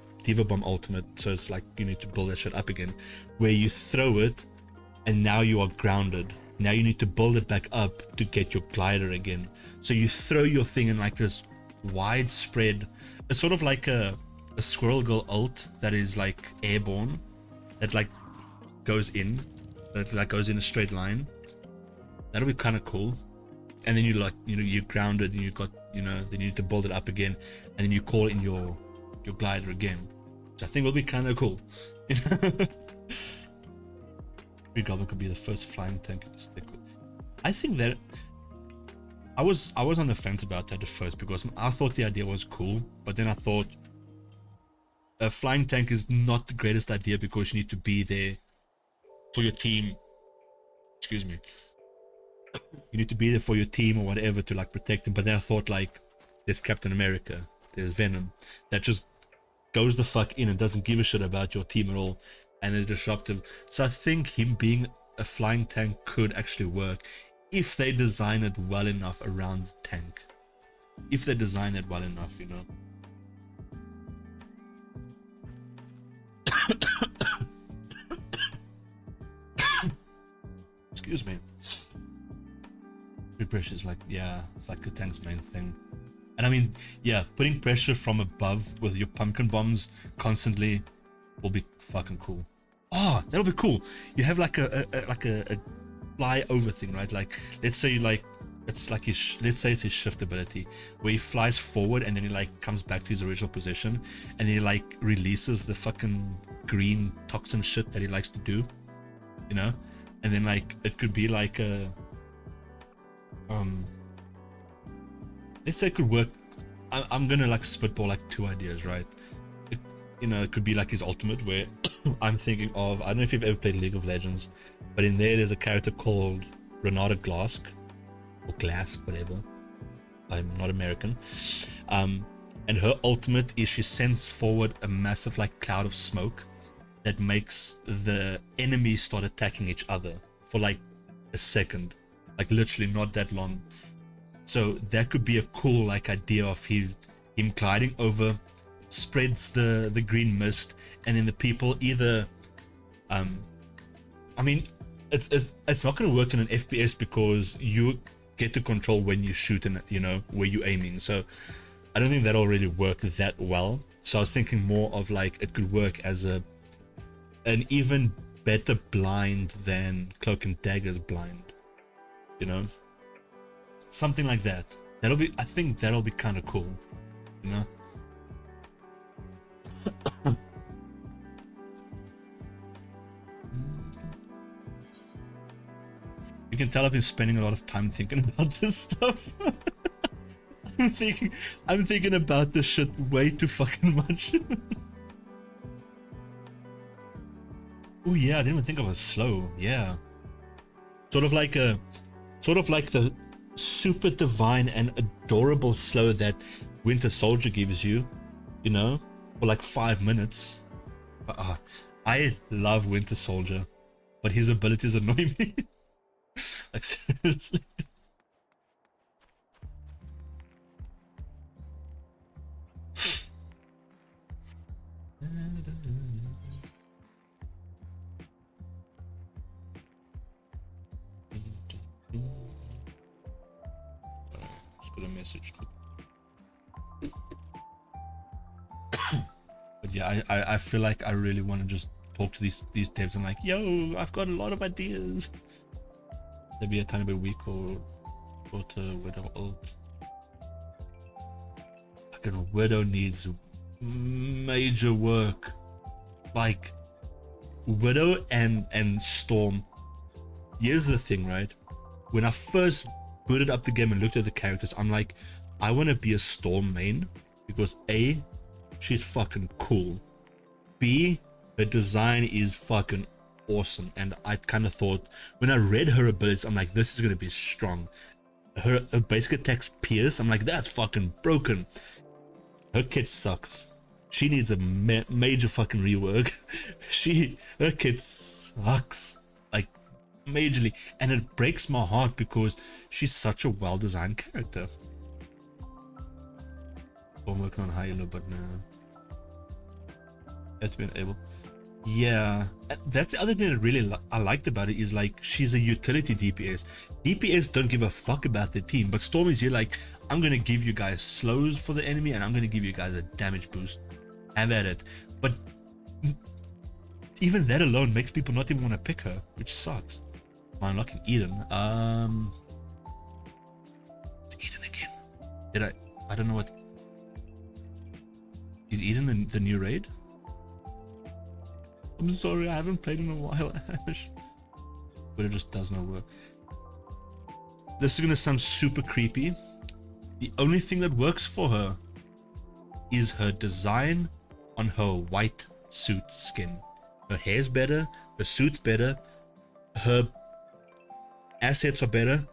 Bomb ultimate. So it's like you need to build that shit up again, where you throw it, and now you are grounded. Now you need to build it back up to get your glider again. So you throw your thing in like this widespread. It's sort of like a Squirrel Girl ult that is like airborne, that like goes in, that like goes in a straight line. That'll be kind of cool. And then you like, you're grounded, and you got, then you need to build it up again, and then you call in your glider again, which I think will be kind of cool. Green Goblin could be the first flying tank to stick with. I think that I was on the fence about that at first, because I thought the idea was cool, but then I thought a flying tank is not the greatest idea, because you need to be there for your team. Excuse me. You need to be there for your team or whatever to like protect them. But then I thought, like, there's Captain America, there's Venom, that just goes the fuck in and doesn't give a shit about your team at all, and is disruptive. So I think him being a flying tank could actually work if they design it well enough around the tank. If they design it well enough, Excuse me. Pressure is like, yeah, it's like the tank's main thing. And I mean, yeah, putting pressure from above with your pumpkin bombs constantly will be fucking cool. Oh, that'll be cool. You have like a fly over thing, right? Like, let's say it's like let's say it's his shift ability, where he flies forward and then he like comes back to his original position, and he like releases the fucking green toxin shit that he likes to do, and then like it could be like a let's say it could work. I'm gonna like spitball like two ideas, right? It could be like his ultimate, where I'm thinking of, I don't know if you've ever played League of Legends, but in there's a character called Renata Glask, or Glass, whatever. I'm not American. And her ultimate is she sends forward a massive like cloud of smoke that makes the enemies start attacking each other for like a second. Like literally not that long. So that could be a cool like idea of him gliding over, spreads the green mist, and then the people either I mean it's not going to work in an FPS, because you get to control when you shoot and where you're aiming. So I don't think that'll really work that well. So I was thinking more of like it could work as an even better blind than Cloak and Dagger's blind. Something like that. I think that'll be kind of cool, You can tell I've been spending a lot of time thinking about this stuff. I'm thinking about this shit way too fucking much. Oh yeah, I didn't even think of a slow. Yeah, sort of like the super divine and adorable slow that Winter Soldier gives you, for like 5 minutes. I love Winter Soldier, but his abilities annoy me. Like seriously. Got a message. But yeah, I feel like I really want to just talk to these devs. I'm like, yo, I've got a lot of ideas. They'd be a tiny bit weak or to whatever old. fucking Widow needs major work. Like, Widow and Storm. Here's the thing, right? When I first booted up the game and looked at the characters, I'm like, I want to be a Storm main because A, she's fucking cool. B, her design is fucking awesome. And I kind of thought, when I read her abilities, I'm like, this is going to be strong. Her basic attack's Pierce. I'm like, that's fucking broken. Her kit sucks. She needs a major fucking rework. Her kit sucks. Like, majorly. And it breaks my heart because she's such a well-designed character. I'm working on Halo, but no. That's been able. Yeah, that's the other thing that really I liked about it is like she's a utility DPS. DPS don't give a fuck about their team, but Storm is here like, I'm gonna give you guys slows for the enemy and I'm gonna give you guys a damage boost. Have at it. But even that alone makes people not even want to pick her, which sucks. Am I unlocking Eden? It's Eden again. I don't know what. Is Eden the new raid? I'm sorry, I haven't played in a while, Ash. But it just does not work. This is gonna sound super creepy. The only thing that works for her is her design on her white suit skin. Her hair's better, her suit's better, her assets are better.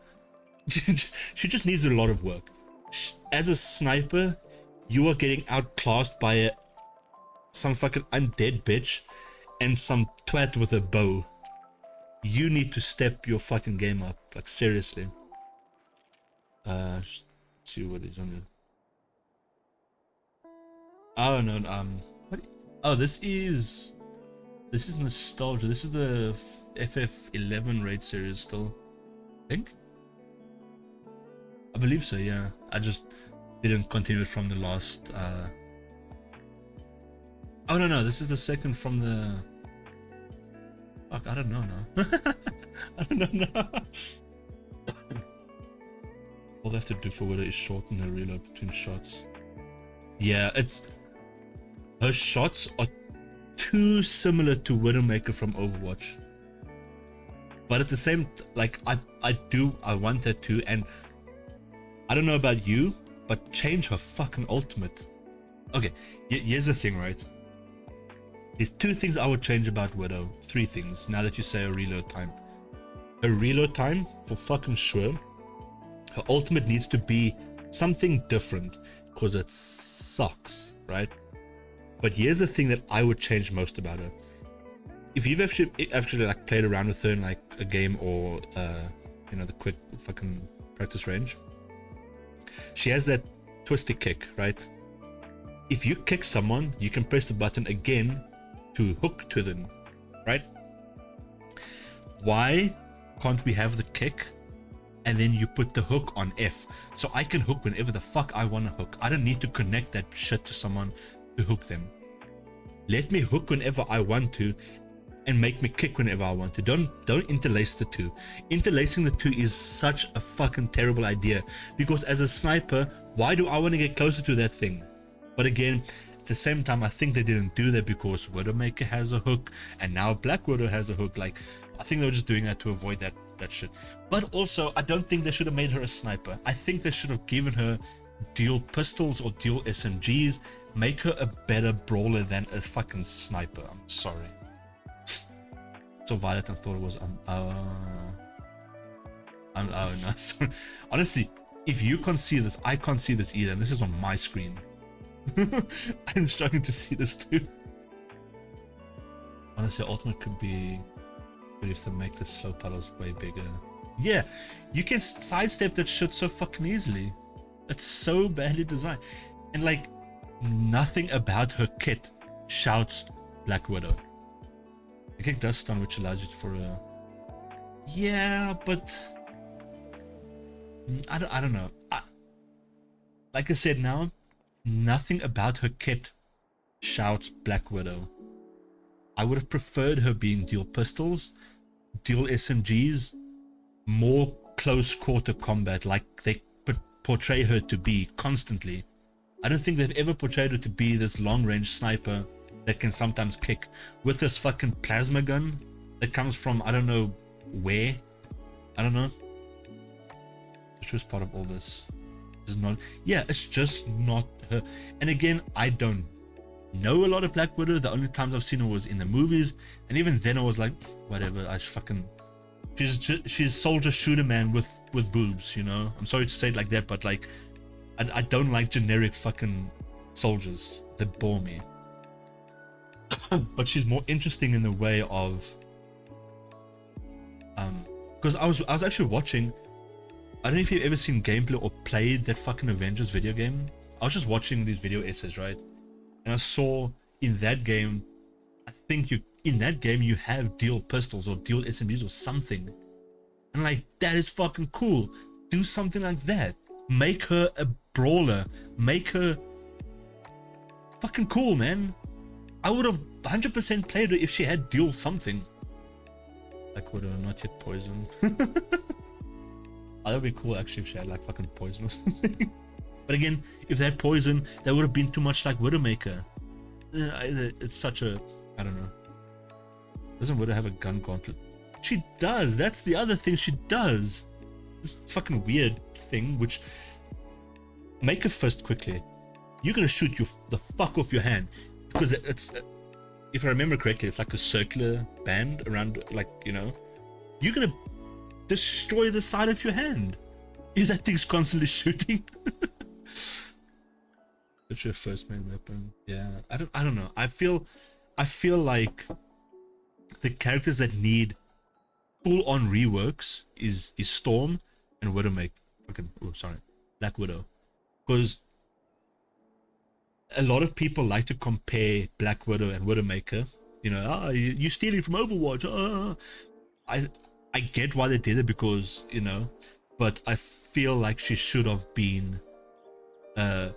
She just needs a lot of work. As a sniper, you are getting outclassed by some fucking undead bitch and some twat with a bow. You need to step your fucking game up, like seriously. Let's see what is on here. Oh no, what? Oh, this is nostalgia. This is the FF11 raid series still, I think. I believe so, yeah. I just didn't continue it from the last. Oh no, this is the second from the. Fuck, I don't know now. I don't know now. All they have to do for Widow is shorten her reload between shots. Yeah, her shots are too similar to Widowmaker from Overwatch. But at the same, like I want that too, and I don't know about you, but change her fucking ultimate. Okay, here's the thing, right? There's two things I would change about Widow. Three things, now that you say her reload time. Her reload time, for fucking sure. Her ultimate needs to be something different, because it sucks, right? But here's the thing that I would change most about her. If you've actually like played around with her in like a game or you know, the quick fucking practice range, she has that twisty kick, right? If you kick someone, you can press the button again to hook to them, right? Why can't we have the kick and then you put the hook on F so I can hook whenever the fuck I want to hook? I don't need to connect that shit to someone to hook them. Let me hook whenever I want to and make me kick whenever I want to. Don't interlace the two. Interlacing the two is such a fucking terrible idea, because as a sniper, why do I want to get closer to that thing? But again, at the same time, I think they didn't do that because Widowmaker has a hook and now Black Widow has a hook. Like, I think they were just doing that to avoid that shit. But also, I don't think they should have made her a sniper. I think they should have given her dual pistols or dual SMGs. Make her a better brawler than a fucking sniper. I'm sorry. So violent, I thought it was oh no, sorry. Honestly, if you can't see this, I can't see this either, and this is on my screen. I'm struggling to see this too. Honestly, ultimate could be good if they make the slow paddles way bigger. Yeah, you can sidestep that shit so fucking easily. It's so badly designed, and like nothing about her kit shouts Black Widow. The kick does stun, which allows you for a... Yeah, but... I don't know. Like I said now, nothing about her kit shouts Black Widow. I would have preferred her being dual pistols, dual SMGs, more close quarter combat, like they portray her to be constantly. I don't think they've ever portrayed her to be this long-range sniper that can sometimes kick with this fucking plasma gun that comes from I don't know where. I don't know. She was part of all this. This is not. Yeah, it's just not her. And again, I don't know a lot of Black Widow. The only times I've seen her was in the movies, and even then I was like, whatever. I just fucking. She's soldier shooter man with boobs. You know. I'm sorry to say it like that, but like, I don't like generic fucking soldiers that bore me. But she's more interesting in the way of because I was actually watching, I don't know if you've ever seen gameplay or played that fucking Avengers video game. I was just watching these video essays, right? And I saw in that game, I think in that game you have dual pistols or dual SMGs or something. And like, that is fucking cool. Do something like that. Make her a brawler. Make her fucking cool, man. I would have 100% played her if she had dual something. Like, would have not yet poison. That would be cool actually if she had like fucking poison or something. But again, if they had poison, that would have been too much like Widowmaker. It's such a, I don't know. Doesn't Widow have a gun gauntlet? She does. That's the other thing she does. This fucking weird thing, which make a fist quickly. You're gonna shoot the fuck off your hand because it's, if I remember correctly, it's like a circular band around, like, you know, you're gonna destroy the side of your hand if that thing's constantly shooting. That's your first main weapon. Yeah, I don't know. I feel like the characters that need full-on reworks is Storm and Widowmaker. Black Widow, because a lot of people like to compare Black Widow and Widowmaker. You know, you're stealing from Overwatch. I get why they did it because, you know, but I feel like she should have been a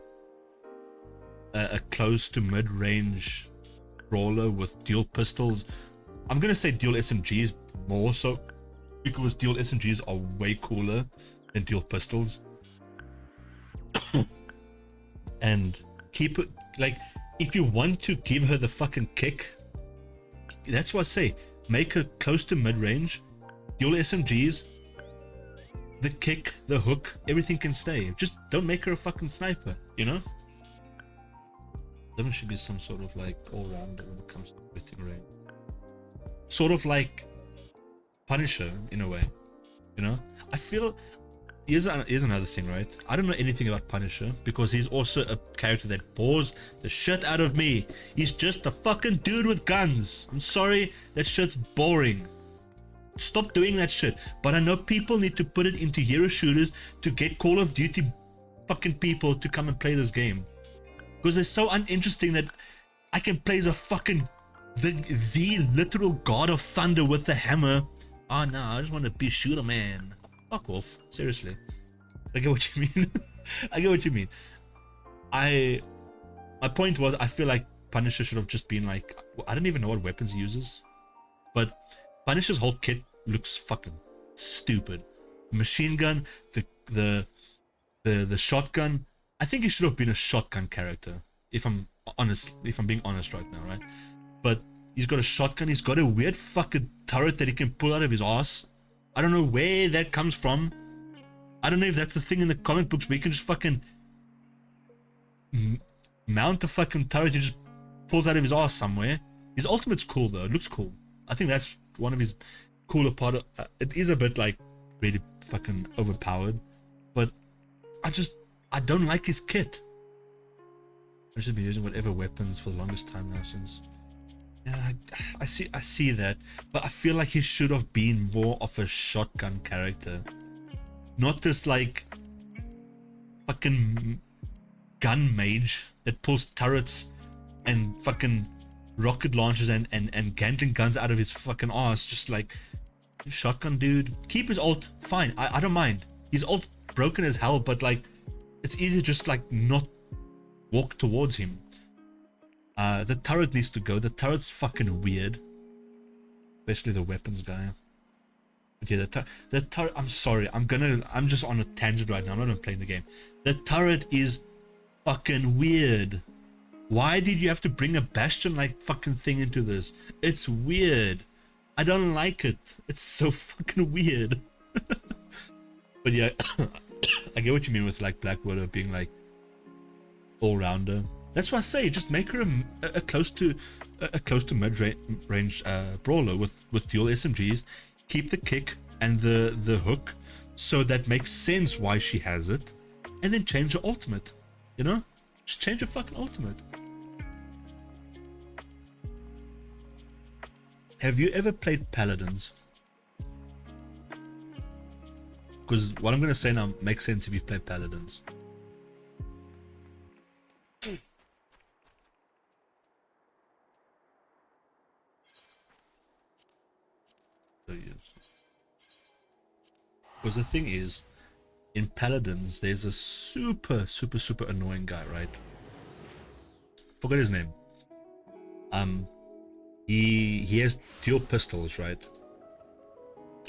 close to mid-range brawler with dual pistols. I'm gonna say dual SMGs more so because dual SMGs are way cooler than dual pistols. And keep it like, if you want to give her the fucking kick, that's what I say, make her close to mid-range, dual SMGs, the kick, the hook, everything can stay. Just don't make her a fucking sniper, you know? There should be some sort of like all-rounder when it comes to everything, right? Sort of like Punisher in a way, you know? I feel, here's another thing, right? I don't know anything about Punisher because he's also a character that bores the shit out of me. He's just a fucking dude with guns. I'm sorry, that shit's boring. Stop doing that shit. But I know people need to put it into hero shooters to get Call of Duty fucking people to come and play this game. Because it's so uninteresting that I can play as a fucking the literal god of thunder with the hammer. Oh no, I just want to be shooter man. Fuck off. Seriously. I get what you mean. I get what you mean. My point was, I feel like Punisher should have just been like, I don't even know what weapons he uses, but Punisher's whole kit looks fucking stupid. The machine gun, the shotgun. I think he should have been a shotgun character. If I'm being honest right now, right? But he's got a shotgun. He's got a weird fucking turret that he can pull out of his ass. I don't know where that comes from. I don't know if that's a thing in the comic books where you can just fucking mount the fucking turret. He just pulls out of his ass somewhere. His ultimate's cool though. It looks cool. I think that's one of his cooler part of, it is a bit like really fucking overpowered, but I don't like his kit. I should be using whatever weapons for the longest time now since, yeah, I see that, but I feel like he should have been more of a shotgun character, not this like fucking gun mage that pulls turrets and fucking rocket launchers and Gatling guns out of his fucking ass. Just like, shotgun dude, keep his ult, fine, I don't mind. His ult broken as hell, but like, it's easy to just like not walk towards him. The turret needs to go. The turret's fucking weird, especially the weapons guy. But yeah, the turret, I'm sorry, I'm just on a tangent right now. I'm not even playing the game. The turret is fucking weird. Why did you have to bring a Bastion like fucking thing into this? It's weird. I don't like it. It's so fucking weird. But yeah, I get what you mean with like Black Widow being like all-rounder. That's why I say just make her a close to mid-range brawler with dual SMGs. Keep the kick and the hook, so that makes sense why she has it, and then change her ultimate. You know, just change her fucking ultimate. Have you ever played Paladins? Because what I'm gonna say now makes sense if you've played Paladins. Because the thing is, in Paladins, there's a super annoying guy, right? Forgot his name. He has dual pistols, right?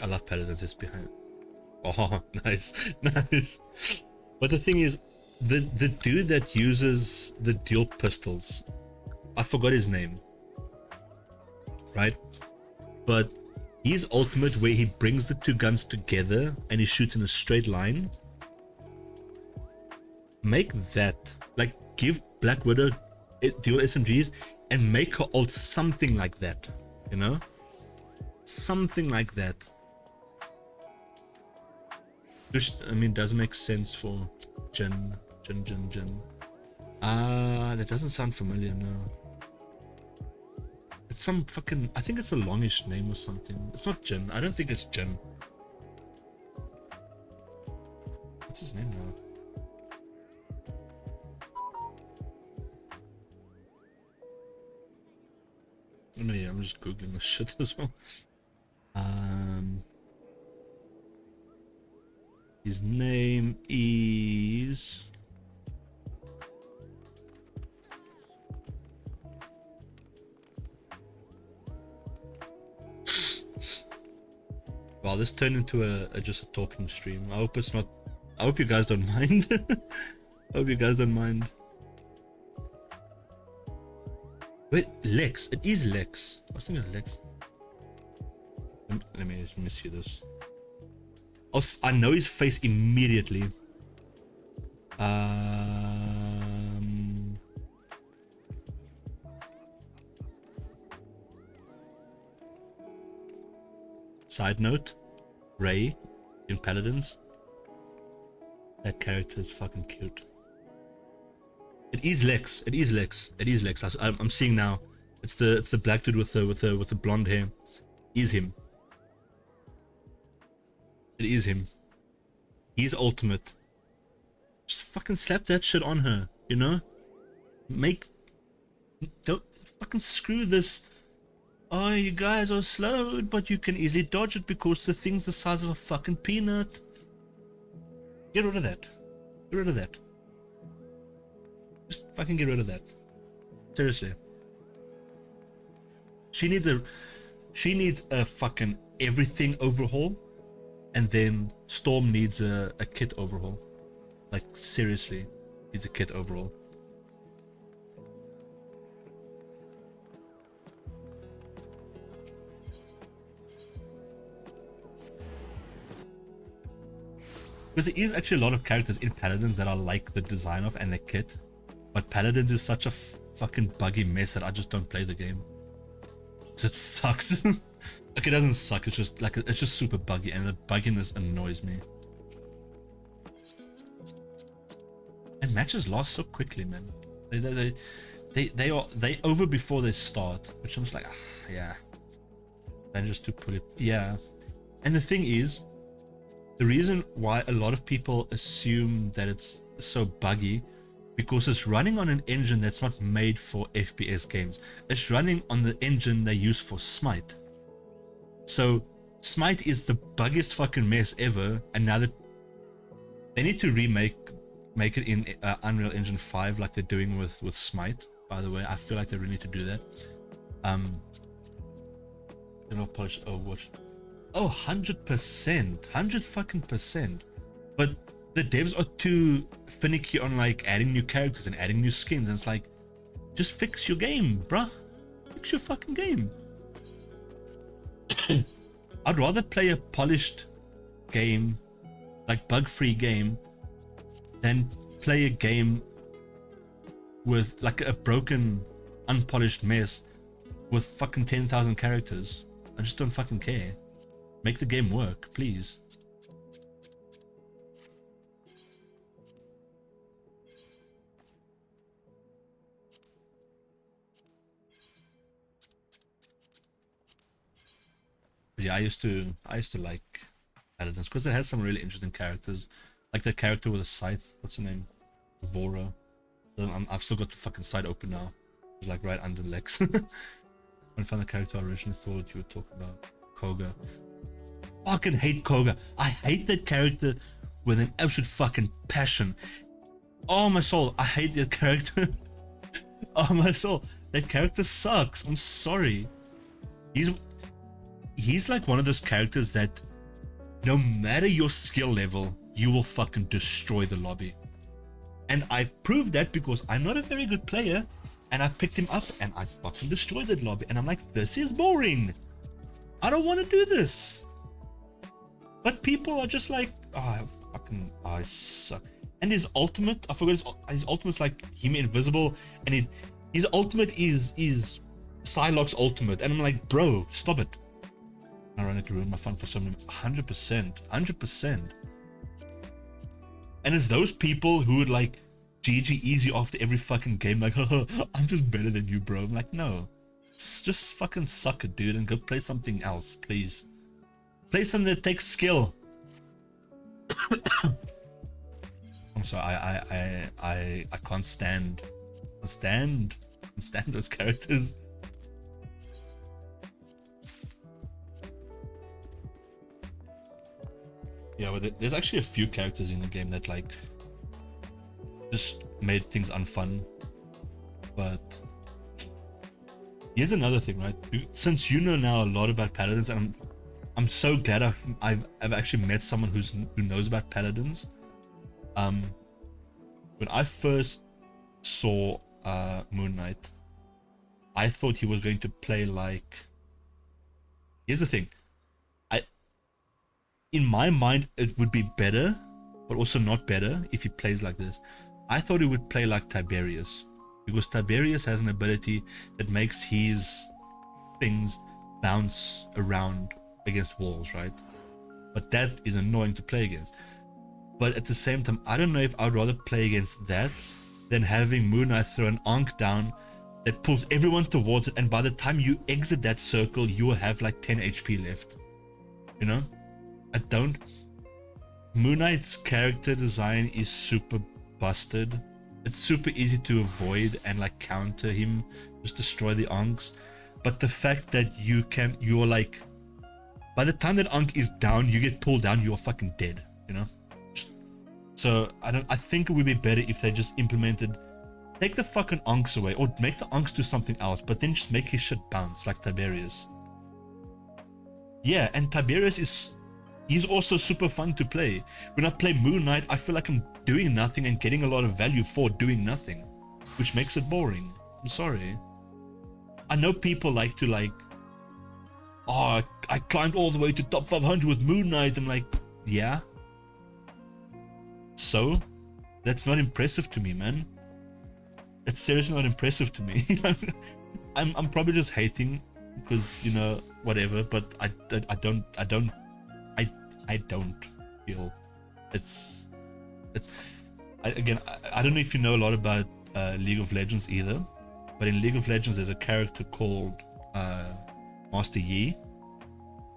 I love Paladins. It's behind. Oh, nice, nice. But the thing is, the dude that uses the dual pistols, I forgot his name, right? But his ultimate, where he brings the two guns together and he shoots in a straight line, make that, like, give Black Widow dual SMGs and make her ult something like that, you know, something like that. Which, I mean, does make sense for Jin. That doesn't sound familiar, no. It's some fucking, I think it's a longish name or something. It's not Jin. I don't think it's Jin. What's his name now? Oh, no, yeah, I'm just googling this shit as well. His name is... Wow, this turned into just a talking stream. I hope it's not... I hope you guys don't mind. I hope you guys don't mind. Wait, Lex. It is Lex. I was thinking Lex. Let me see this. I know his face immediately. Side note, Ray in Paladins. That character is fucking cute. It is Lex. It is Lex. It is Lex. I'm seeing now. It's the black dude with the blonde hair. Is him. It is him. He's ultimate. Just fucking slap that shit on her, you know? Don't fucking screw this. Oh, you guys are slowed, but you can easily dodge it because the thing's the size of a fucking peanut. Get rid of that. Get rid of that. Just fucking get rid of that. Seriously. She needs a fucking everything overhaul. And then Storm needs a kit overhaul. Like, seriously, needs a kit overhaul. Because there is actually a lot of characters in Paladins that I like the design of and the kit. But Paladins is such a fucking buggy mess that I just don't play the game. Because it sucks. Like, it doesn't suck, it's just like, it's just super buggy, and the bugginess annoys me. And matches last so quickly, man. They over before they start, which I'm just like, yeah. And just to put it, yeah. And the thing is, the reason why a lot of people assume that it's so buggy, because it's running on an engine that's not made for FPS games. It's running on the engine they use for Smite. So Smite is the buggiest fucking mess ever, and now that they need to make it in Unreal Engine 5 like they're doing with Smite. By the way, I feel like they really need to do that. They're not polished. Oh, watch. Oh, 100%, 100 fucking %. But the devs are too finicky on like adding new characters and adding new skins, and it's like, just fix your game, bruh. Fix your fucking game. I'd rather play a polished game, like bug-free game, than play a game with like a broken, unpolished mess with fucking 10,000 characters. I just don't fucking care. Make the game work, please. But yeah, I used to like Paladins because it has some really interesting characters, like that character with a scythe. What's her name? Vora. I've still got the fucking site open now. It's like right under Lex. I found the character I originally thought you were talking about. Koga. Fucking hate Koga. I hate that character with an absolute fucking passion. Oh my soul, I hate that character. Oh my soul, that character sucks. I'm sorry. He's like one of those characters that no matter your skill level, you will fucking destroy the lobby. And I've proved that because I'm not a very good player, and I picked him up and I fucking destroyed that lobby. And I'm like, this is boring. I don't want to do this. But people are just like, I suck. And his ultimate, I forgot his ultimate's like him invisible, and his ultimate is Psylocke's ultimate. And I'm like, bro, stop it. Ironically ruined my fun for so many. 100%. And it's those people who would like GG easy after every fucking game, like, haha, I'm just better than you, bro. I'm like, no. Just fucking suck it, dude, and go play something else, please. Play something that takes skill. I'm sorry, I can't stand those characters. Yeah, but there's actually a few characters in the game that like just made things unfun. But here's another thing, right? Since you know now a lot about Paladins, and I'm so glad I've actually met someone who knows about Paladins. When I first saw Moon Knight, I thought he was going to play like. Here's the thing. In my mind, it would be better, but also not better if he plays like this. I thought he would play like Tiberius, because Tiberius has an ability that makes his things bounce around against walls, right? But that is annoying to play against. But at the same time, I don't know if I'd rather play against that than having Moon Knight throw an Ankh down that pulls everyone towards it, and by the time you exit that circle, you will have like 10 HP left. You know? Moon Knight's character design is super busted. It's super easy to avoid and like counter him, just destroy the Ankhs. But the fact that you're like, by the time that Ankh is down, you get pulled down, you're fucking dead, you know? So I think it would be better if they just implemented, take the fucking Ankhs away, or make the Ankhs do something else, but then just make his shit bounce like Tiberius. Yeah, and Tiberius he's also super fun to play. When I play Moon Knight, I feel like I'm doing nothing and getting a lot of value for doing nothing, which makes it boring. I'm sorry. I know people like to like, oh, I climbed all the way to top 500 with Moon Knight. I'm like, yeah. So, that's not impressive to me, man. It's seriously not impressive to me. I'm probably just hating because, you know, whatever. But I don't feel it's. I don't know if you know a lot about League of Legends either, but in League of Legends there's a character called Master Yi.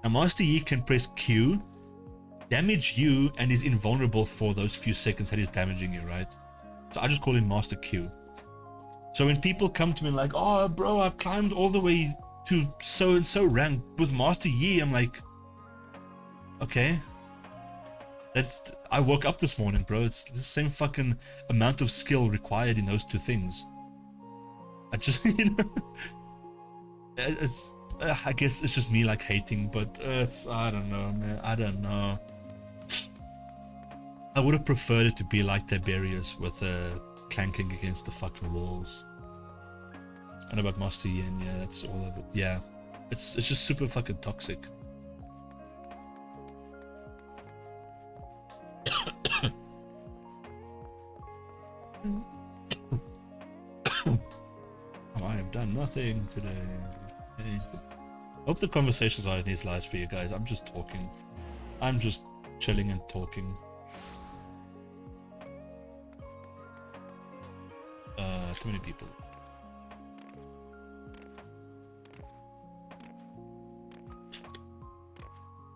Now Master Yi can press Q, damage you, and is invulnerable for those few seconds that he's damaging you, right? So I just call him Master Q. So when people come to me like, oh bro, I climbed all the way to so and so rank with Master Yi, I'm like, okay, I woke up this morning, bro. It's the same fucking amount of skill required in those two things. I just, you know, I guess it's just me like hating, but I don't know, man. I don't know. I would have preferred it to be like Tiberius with clanking against the fucking walls. And about Master Yin, yeah, that's all of it. Yeah, it's just super fucking toxic. I have done nothing today. Hey. Hope the conversations are in these lives for you guys. I'm just talking. I'm just chilling and talking. Too many people.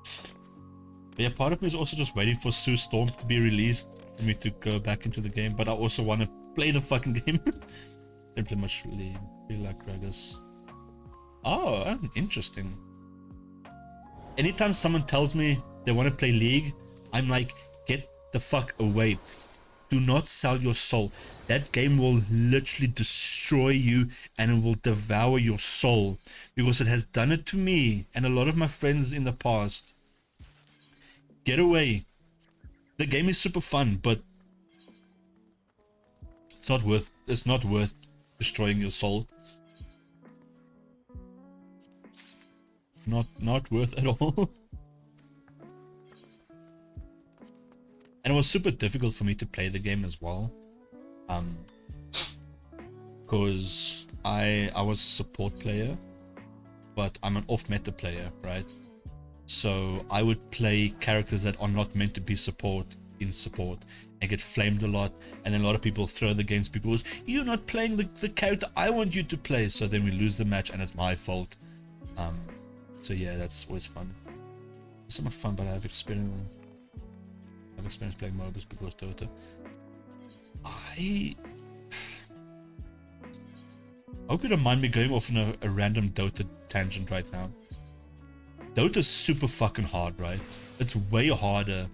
But yeah, part of me is also just waiting for Sue Storm to be released for me to go back into the game, but I also want to play the fucking game. Don't play much really like Gragas. Oh, interesting. Anytime someone tells me they want to play League, I'm like, get the fuck away. Do not sell your soul. That game will literally destroy you and it will devour your soul, because it has done it to me and a lot of my friends in the past. Get away. The game is super fun, but it's not worth destroying your soul. Not worth at all. And it was super difficult for me to play the game as well, because I was a support player, but I'm an off-meta player, right? So I would play characters that are not meant to be support in support and get flamed a lot, and then a lot of people throw the games because you're not playing the character I want you to play, so then we lose the match and it's my fault. So yeah, that's always fun. It's so much fun, but I've experienced playing MOBAs because Dota. I hope you don't mind me going off on a random Dota tangent right now. Dota's super fucking hard, right? It's way harder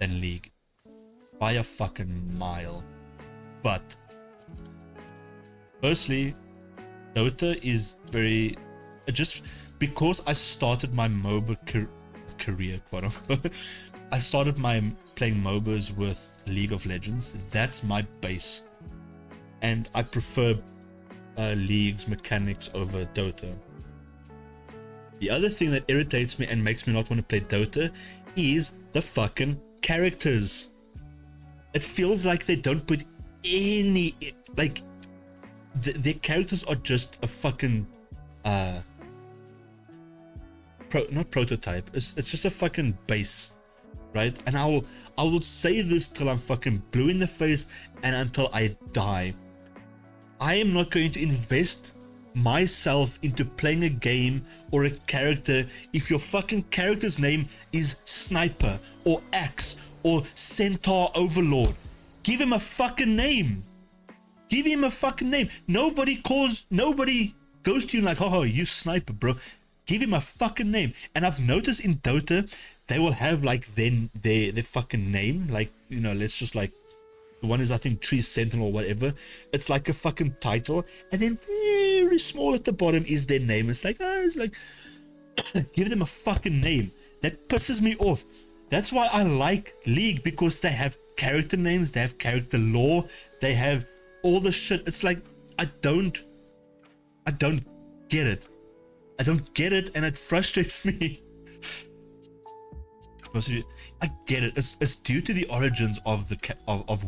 than League by a fucking mile. But firstly, Dota is very just because I started my MOBA career, quote unquote. I started playing MOBAs with League of Legends. That's my base, and I prefer League's mechanics over Dota. The other thing that irritates me and makes me not want to play Dota is the fucking characters. It feels like they don't put any, like, their characters are just a fucking not prototype. It's just a fucking base. Right? And I will say this till I'm fucking blue in the face and until I die. I am not going to invest myself into playing a game or a character if your fucking character's name is Sniper or Axe or Centaur Overlord. Give him a fucking name. Give him a fucking name. Nobody goes to you like, oh, you Sniper, bro. Give him a fucking name. And I've noticed in Dota, they will have like their fucking name, like, you know, let's just like, the one is I think Tree Sentinel or whatever. It's like a fucking title, and then very small at the bottom is their name. It's like, give them a fucking name. That pisses me off. That's why I like League, because they have character names, they have character lore, they have all the shit. It's like, I don't get it. I don't get it, and it frustrates me. I get it. It's due to the origins of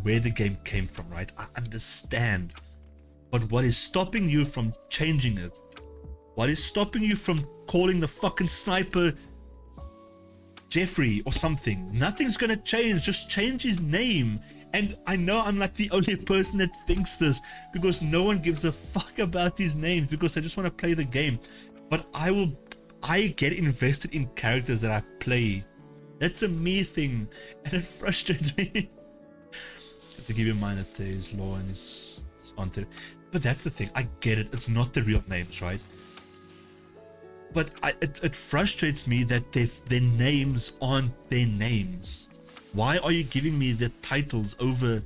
where the game came from, right? I understand. But what is stopping you from changing it? What is stopping you from calling the fucking Sniper Jeffrey or something? Nothing's gonna change. Just change his name. And I know I'm like the only person that thinks this, because no one gives a fuck about these names, because they just want to play the game. But I get invested in characters that I play. That's a me thing, and it frustrates me. To keep in mind that there is law and is on there. But that's the thing, I get it, it's not the real names, right? But it frustrates me that their names aren't their names. Why are you giving me the titles over,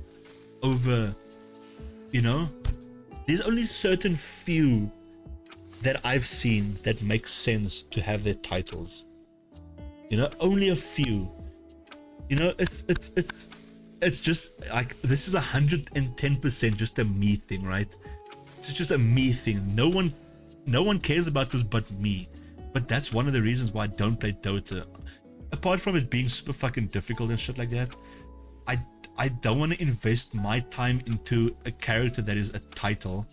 you know? There's only certain few that I've seen that make sense to have their titles. You know, only a few. You know, it's it's just like, this is 110% just a me thing, right? It's just a me thing. No one cares about this but me. But that's one of the reasons why I don't play Dota. Apart from it being super fucking difficult and shit like that, I don't want to invest my time into a character that is a title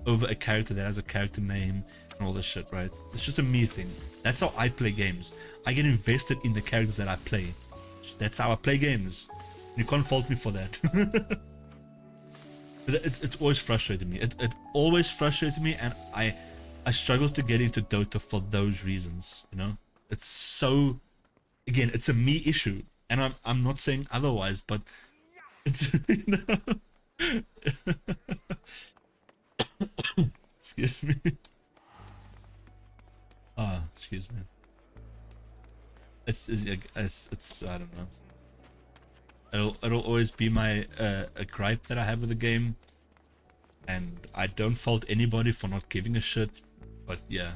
over a character that has a character name and all this shit, right? It's just a me thing. That's how I play games. I get invested in the characters that I play. That's how I play games. You can't fault me for that. It's always frustrated me. It always frustrated me, and I struggle to get into Dota for those reasons, you know? It's so, again, it's a me issue, and I'm not saying otherwise, but it's, you know. Excuse me. Ah, excuse me. It's I don't know. It'll always be my a gripe that I have with the game, and I don't fault anybody for not giving a shit, but yeah,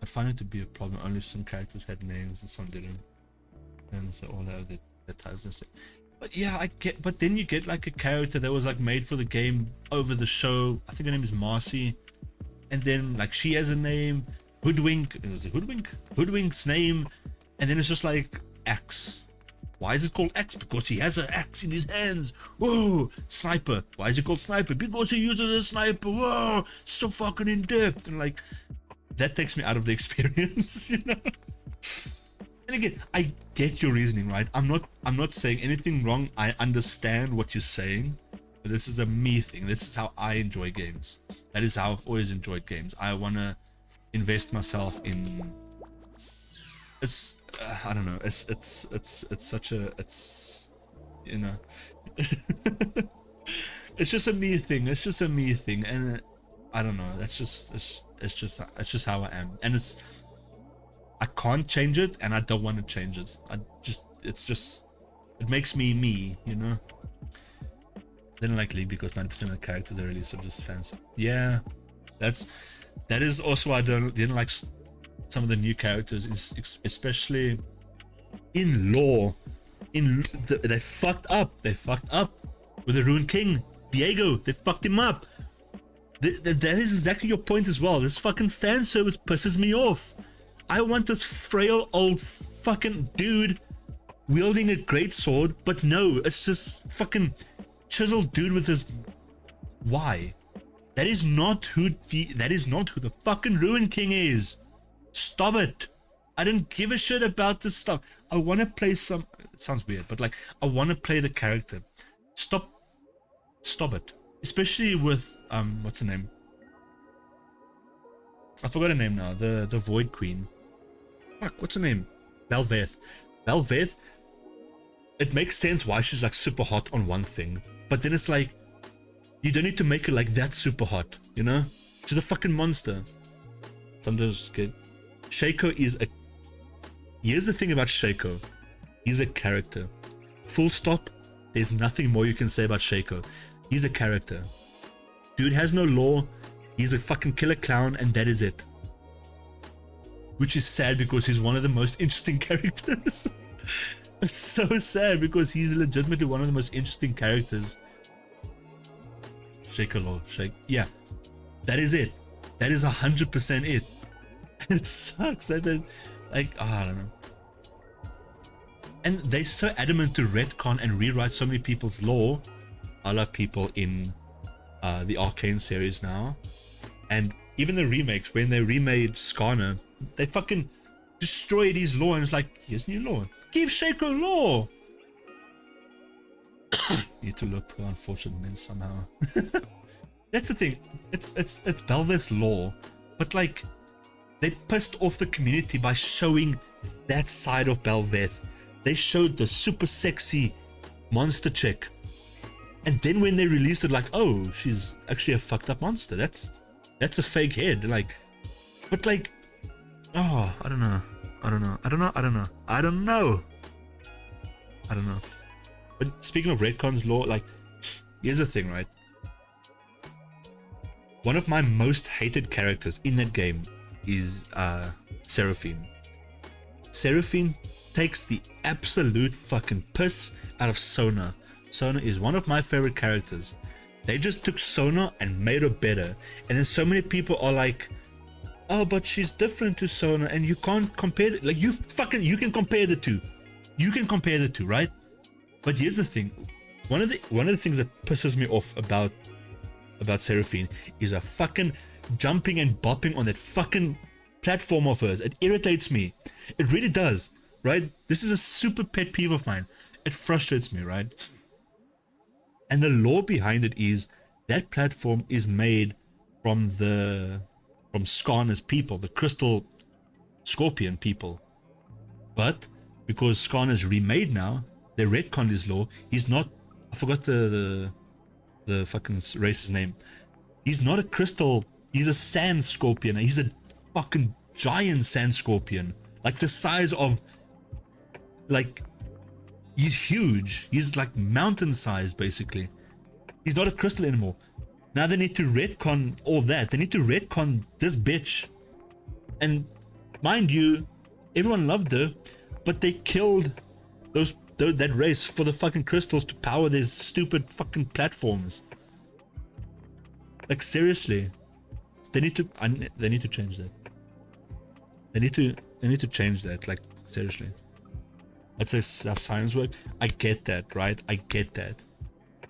I find it to be a problem only if some characters had names and some didn't, and so all have the titles and stuff. But yeah, I get. But then you get like a character that was like made for the game over the show. I think her name is Marcy, and then like she has a name. Hoodwink. It was a Hoodwink. Hoodwink's name, and then it's just like Axe. Why is it called Axe? Because he has an axe in his hands. Whoa, Sniper. Why is it called Sniper? Because he uses a sniper. Whoa, so fucking in depth, and like that takes me out of the experience, you know. And again, I get your reasoning, right? I'm not saying anything wrong. I understand what you're saying, but this is a me thing. This is how I enjoy games. That is how I've always enjoyed games. I wanna invest myself in. It's I don't know. It's such a, it's, you know. It's just a me thing. It's just a me thing, and I don't know. That's just it's just how I am, and I can't change it, and I don't want to change it. It makes me me, you know. Didn't like League because 90% of the characters are really sort of just fancy. Yeah, that is also why I didn't like some of the new characters, especially in lore. They fucked up. They fucked up with the Ruined King, Diego. They fucked him up. That is exactly your point as well. This fucking fan service pisses me off. I want this frail old fucking dude wielding a great sword, but no, it's just fucking chiseled dude with his. Why? That is not who the fucking Ruined King is. Stop it. I don't give a shit about this stuff. I want to play some. It sounds weird, but like I want to play the character. Stop it. Especially with what's her name? I forgot her name now. The Void Queen. Fuck, what's her name? Belveth. It makes sense why she's like super hot on one thing, but then it's like you don't need to make her like that super hot, you know? She's a fucking monster. Sometimes good. Shaco is a. Here's the thing about Shaco. He's a character. Full stop. There's nothing more you can say about Shaco. He's a character. Dude has no lore. He's a fucking killer clown, and that is it. Which is sad because he's one of the most interesting characters. It's so sad because he's legitimately one of the most interesting characters. Shaco lore. Yeah. That is it. That is 100% it. It sucks that like, oh, I don't know. And they're so adamant to retcon and rewrite so many people's lore, a lot of people in the Arcane series now, and even the remakes. When they remade Skarner, they fucking destroyed his lore, and it's like, here's new lore. Give Shaco lore. Need to look for unfortunate men somehow. That's the thing. It's Belveth's lore, but like, they pissed off the community by showing that side of Belveth. They showed the super sexy monster chick, and then when they released it, like, oh, she's actually a fucked up monster. That's a fake head. Like, but like, oh, I don't know. But speaking of retcons lore, like, here's the thing, right? One of my most hated characters in that game is Seraphine. Seraphine takes the absolute fucking piss out of Sona. Sona is one of my favorite characters. They just took Sona and made her better. And then so many people are like, oh, but she's different to Sona and you can't compare it. Like, you can compare the two. You can compare the two, right? But here's the thing. One of the things that pisses me off about Seraphine is her fucking jumping and bopping on that fucking platform of hers. It irritates me. It really does, right? This is a super pet peeve of mine. It frustrates me, right? And the lore behind it is that platform is made from Skarna's people, the Crystal Scorpion people. But because Skarna's remade now, they retconned his lore. He's not, I forgot the fucking race's name. He's not a crystal, he's a sand scorpion. He's a fucking giant sand scorpion. Like the size of, like, he's huge. He's like mountain sized basically. He's not a crystal anymore. Now they need to retcon all that. They need to retcon this bitch. And mind you, everyone loved her, but they killed that race for the fucking crystals to power their stupid fucking platforms. Like, seriously, they need to change that. They need to change that. Like, seriously, that's how science work. I get that, right? I get that,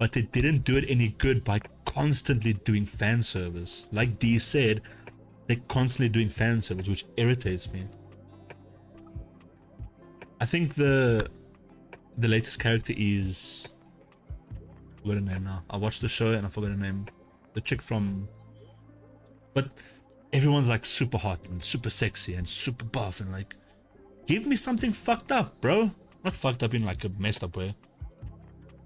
but they didn't do it any good by constantly doing fan service. Like Dee said, they're constantly doing fan service, which irritates me. I think the latest character is, I forgot her name now. I watched the show and I forgot her name. The chick from, but everyone's like super hot and super sexy and super buff and like, give me something fucked up, bro. Not fucked up in like a messed up way.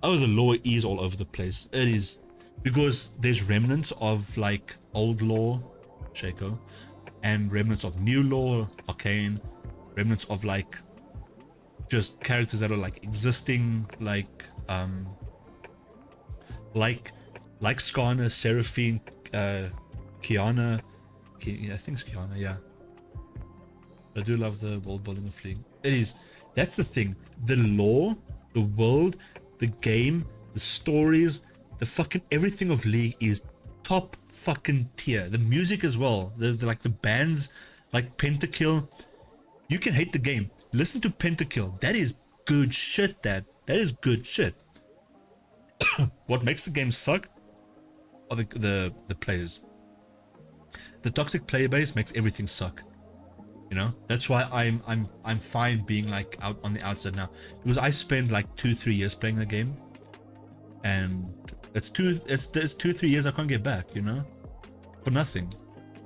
Oh, the lore is all over the place. It is, because there's remnants of like old lore, Shaco, and remnants of new lore, Arcane, remnants of like just characters that are like existing, like Skarna, Seraphine, Kiana. I think it's Kiana, yeah. I do love the world building of League. It is, that's the thing. The lore, the world, the game, the stories, the fucking everything of League is top fucking tier. The music as well. The like the bands like Pentakill. You can hate the game. Listen to Pentakill. That is good shit, that is good shit. What makes the game suck are the players. The toxic player base makes everything suck. You know, that's why I'm fine being like out on the outside now, because I spent like 2-3 years playing the game, and it's 2-3 years I can't get back, you know, for nothing.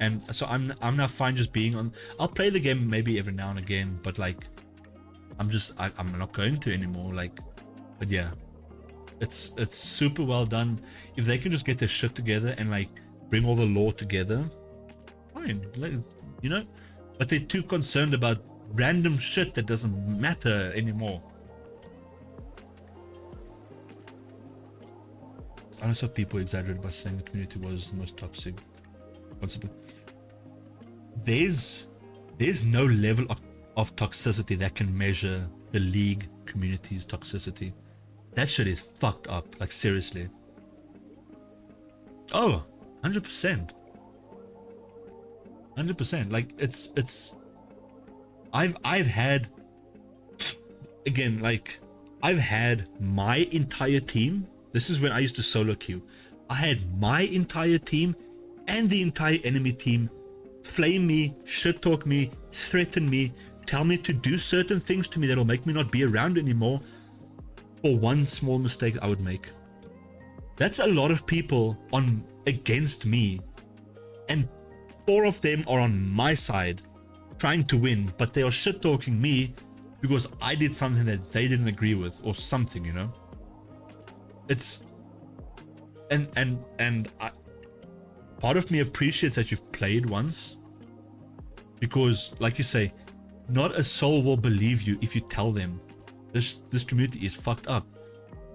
And so I'm now fine just being on. I'll play the game maybe every now and again, but like I'm not going to anymore. Like, but yeah, it's super well done. If they can just get their shit together and like bring all the lore together, fine, like, you know. But they're too concerned about random shit that doesn't matter anymore. I know some people exaggerated by saying the community was the most toxic. There's no level of toxicity that can measure the League community's toxicity. That shit is fucked up, like seriously. Oh, 100%. 100%. Like it's I've had, again, like I've had my entire team. This is when I used to solo queue. I had my entire team and the entire enemy team flame me, shit talk me, threaten me, tell me to do certain things to me that'll make me not be around anymore for one small mistake I would make. That's a lot of people on against me, and 4 of them are on my side trying to win, but they are shit talking me because I did something that they didn't agree with or something, you know. It's and part of me appreciates that you've played once, because like you say, not a soul will believe you if you tell them this community is fucked up.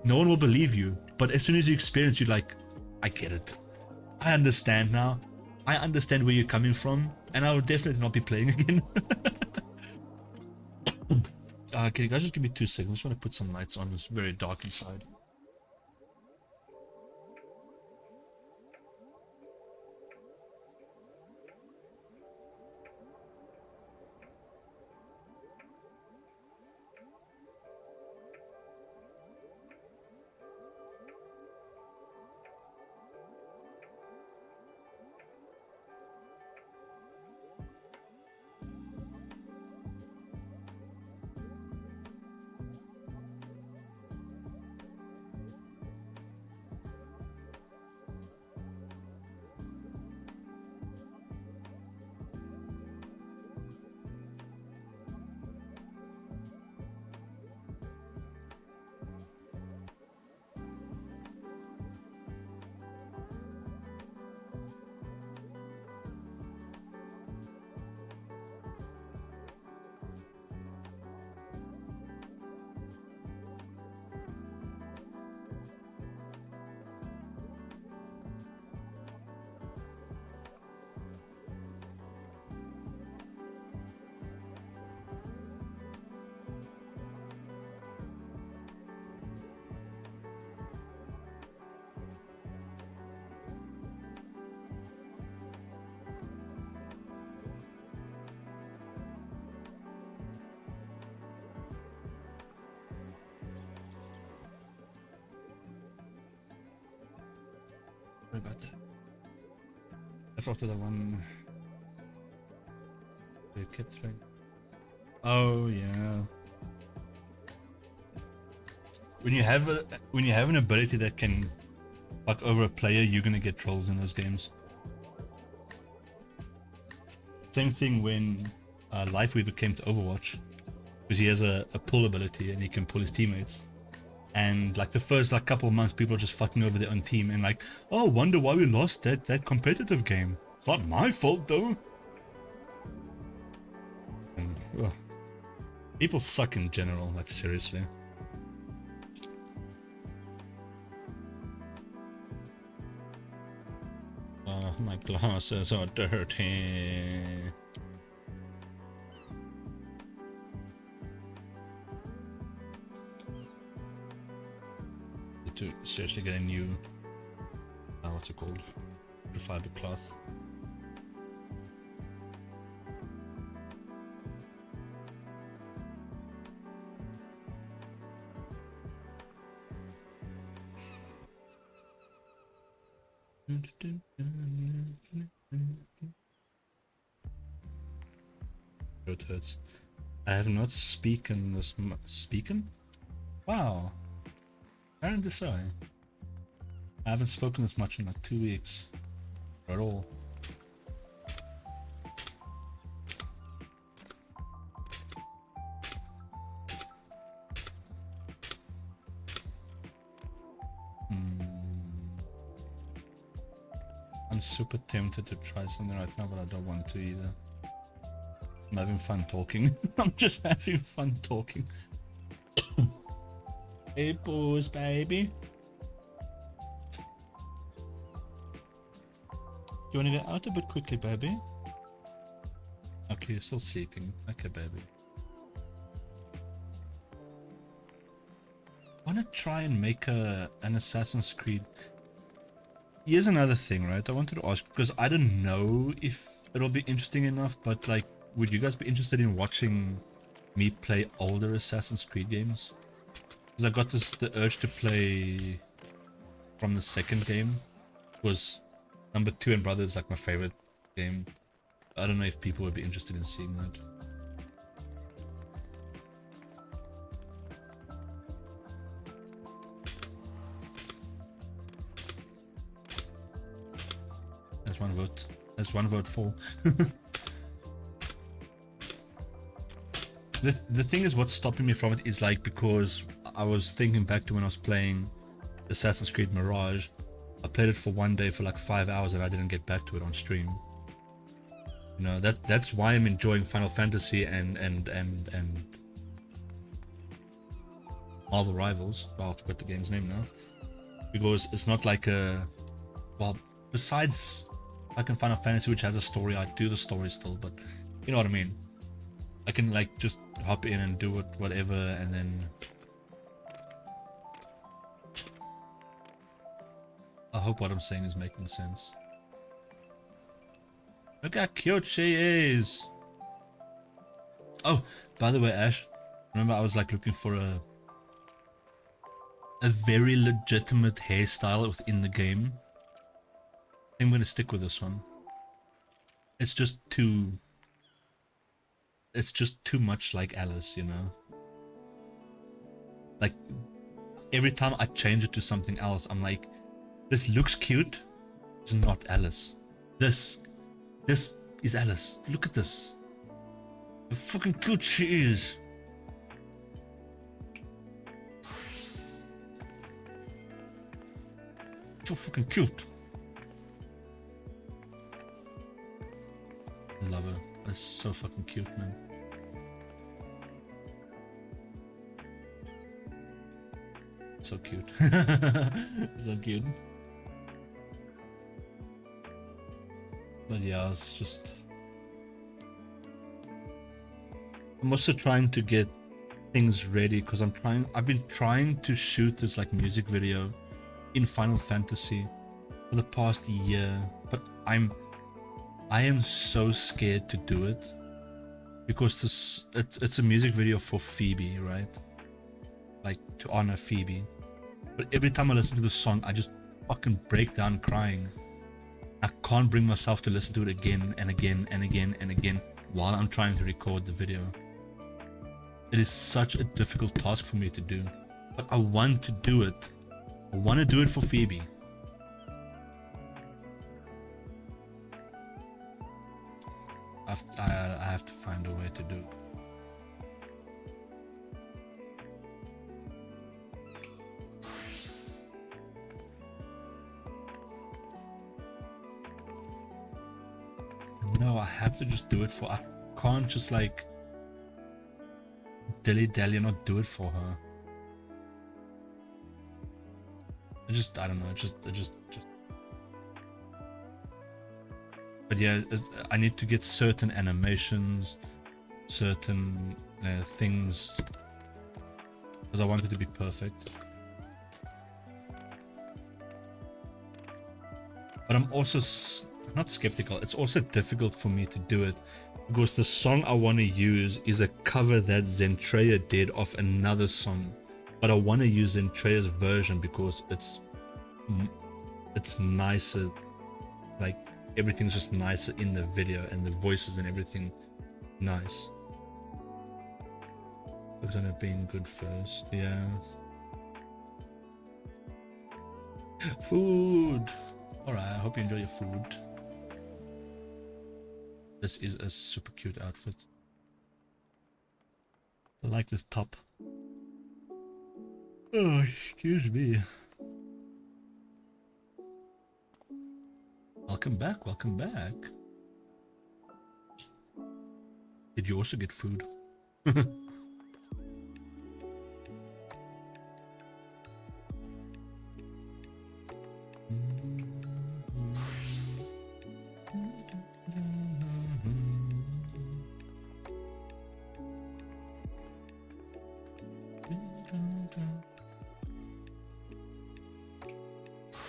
No one will believe you, but as soon as you experience, you're like, I get it, I understand now, I understand where you're coming from, and I will definitely not be playing again. Can you guys just give me 2 seconds? I just want to put some lights on. It's very dark inside. Sorry about that. That's after the one we kept throwing. Oh yeah. When you have an ability that can fuck over a player, you're gonna get trolls in those games. Same thing when Lifeweaver came to Overwatch, because he has a pull ability and he can pull his teammates. And like the first like couple of months, people are just fucking over their own team and like, oh, wonder why we lost that competitive game. It's not my fault though. And, people suck in general, like seriously. My glasses are dirty. To seriously get a new what's it called, the fiber cloth. It hurts. I have not spoken this much. Speaken? Wow. Apparently so. I haven't spoken this much in like 2 weeks. At all. I'm super tempted to try something right now, but I don't want to either. I'm having fun talking. I'm just having fun talking. Hey, pause, baby. You want to get out a bit quickly, baby? Okay, you're still sleeping. Okay, baby. I want to try and make an Assassin's Creed. Here's another thing, right? I wanted to ask, because I don't know if it'll be interesting enough, but like, would you guys be interested in watching me play older Assassin's Creed games? Because I got the urge to play from the second game. Was number 2 and Brother is like my favorite game. I don't know if people would be interested in seeing that. That's one vote. That's one vote for. The thing is, what's stopping me from it is like, because I was thinking back to when I was playing Assassin's Creed Mirage. I played it for one day for like 5 hours and I didn't get back to it on stream. You know, that's why I'm enjoying Final Fantasy and Marvel Rivals. Well, I forgot the game's name now. Because it's not like a, well, besides like in Final Fantasy, which has a story, I do the story still, but you know what I mean. I can like just hop in and do whatever, and then I hope what I'm saying is making sense. Look how cute she is. Oh, by the way, Ash, remember I was like looking for a very legitimate hairstyle within the game. I think I'm gonna stick with this one. It's just too much like Alice, you know? Like every time I change it to something else, I'm like, this looks cute. It's not Alice. This is Alice. Look at this. How fucking cute she is. So fucking cute. Love her. That's so fucking cute, man. So cute. So cute. But yeah, it's just... I'm also trying to get things ready because I've been trying to shoot this like music video in Final Fantasy for the past year, but I am so scared to do it because it's a music video for Phoebe, right? Like to honor Phoebe. But every time I listen to the song, I just fucking break down crying. I can't bring myself to listen to it again and again and again and again while I'm trying to record the video. It is such a difficult task for me to do, but I want to do it. I want to do it for Phoebe. I have to find a way to do it. No, I have to just do it for... I can't just like dilly-dally and not do it for her. I don't know, it just... But yeah, I need to get certain animations, certain things, because I want it to be perfect. But I'm also not skeptical. It's also difficult for me to do it because the song I want to use is a cover that Zentreya did of another song, but I want to use Zentreya's version because it's nicer. Like everything's just nicer in the video, and the voices and everything nice. Looks on it being good first, yeah. Food. All right, I hope you enjoy your food. This is a super cute outfit. I like this top. Oh, excuse me. Welcome back, welcome back. Did you also get food?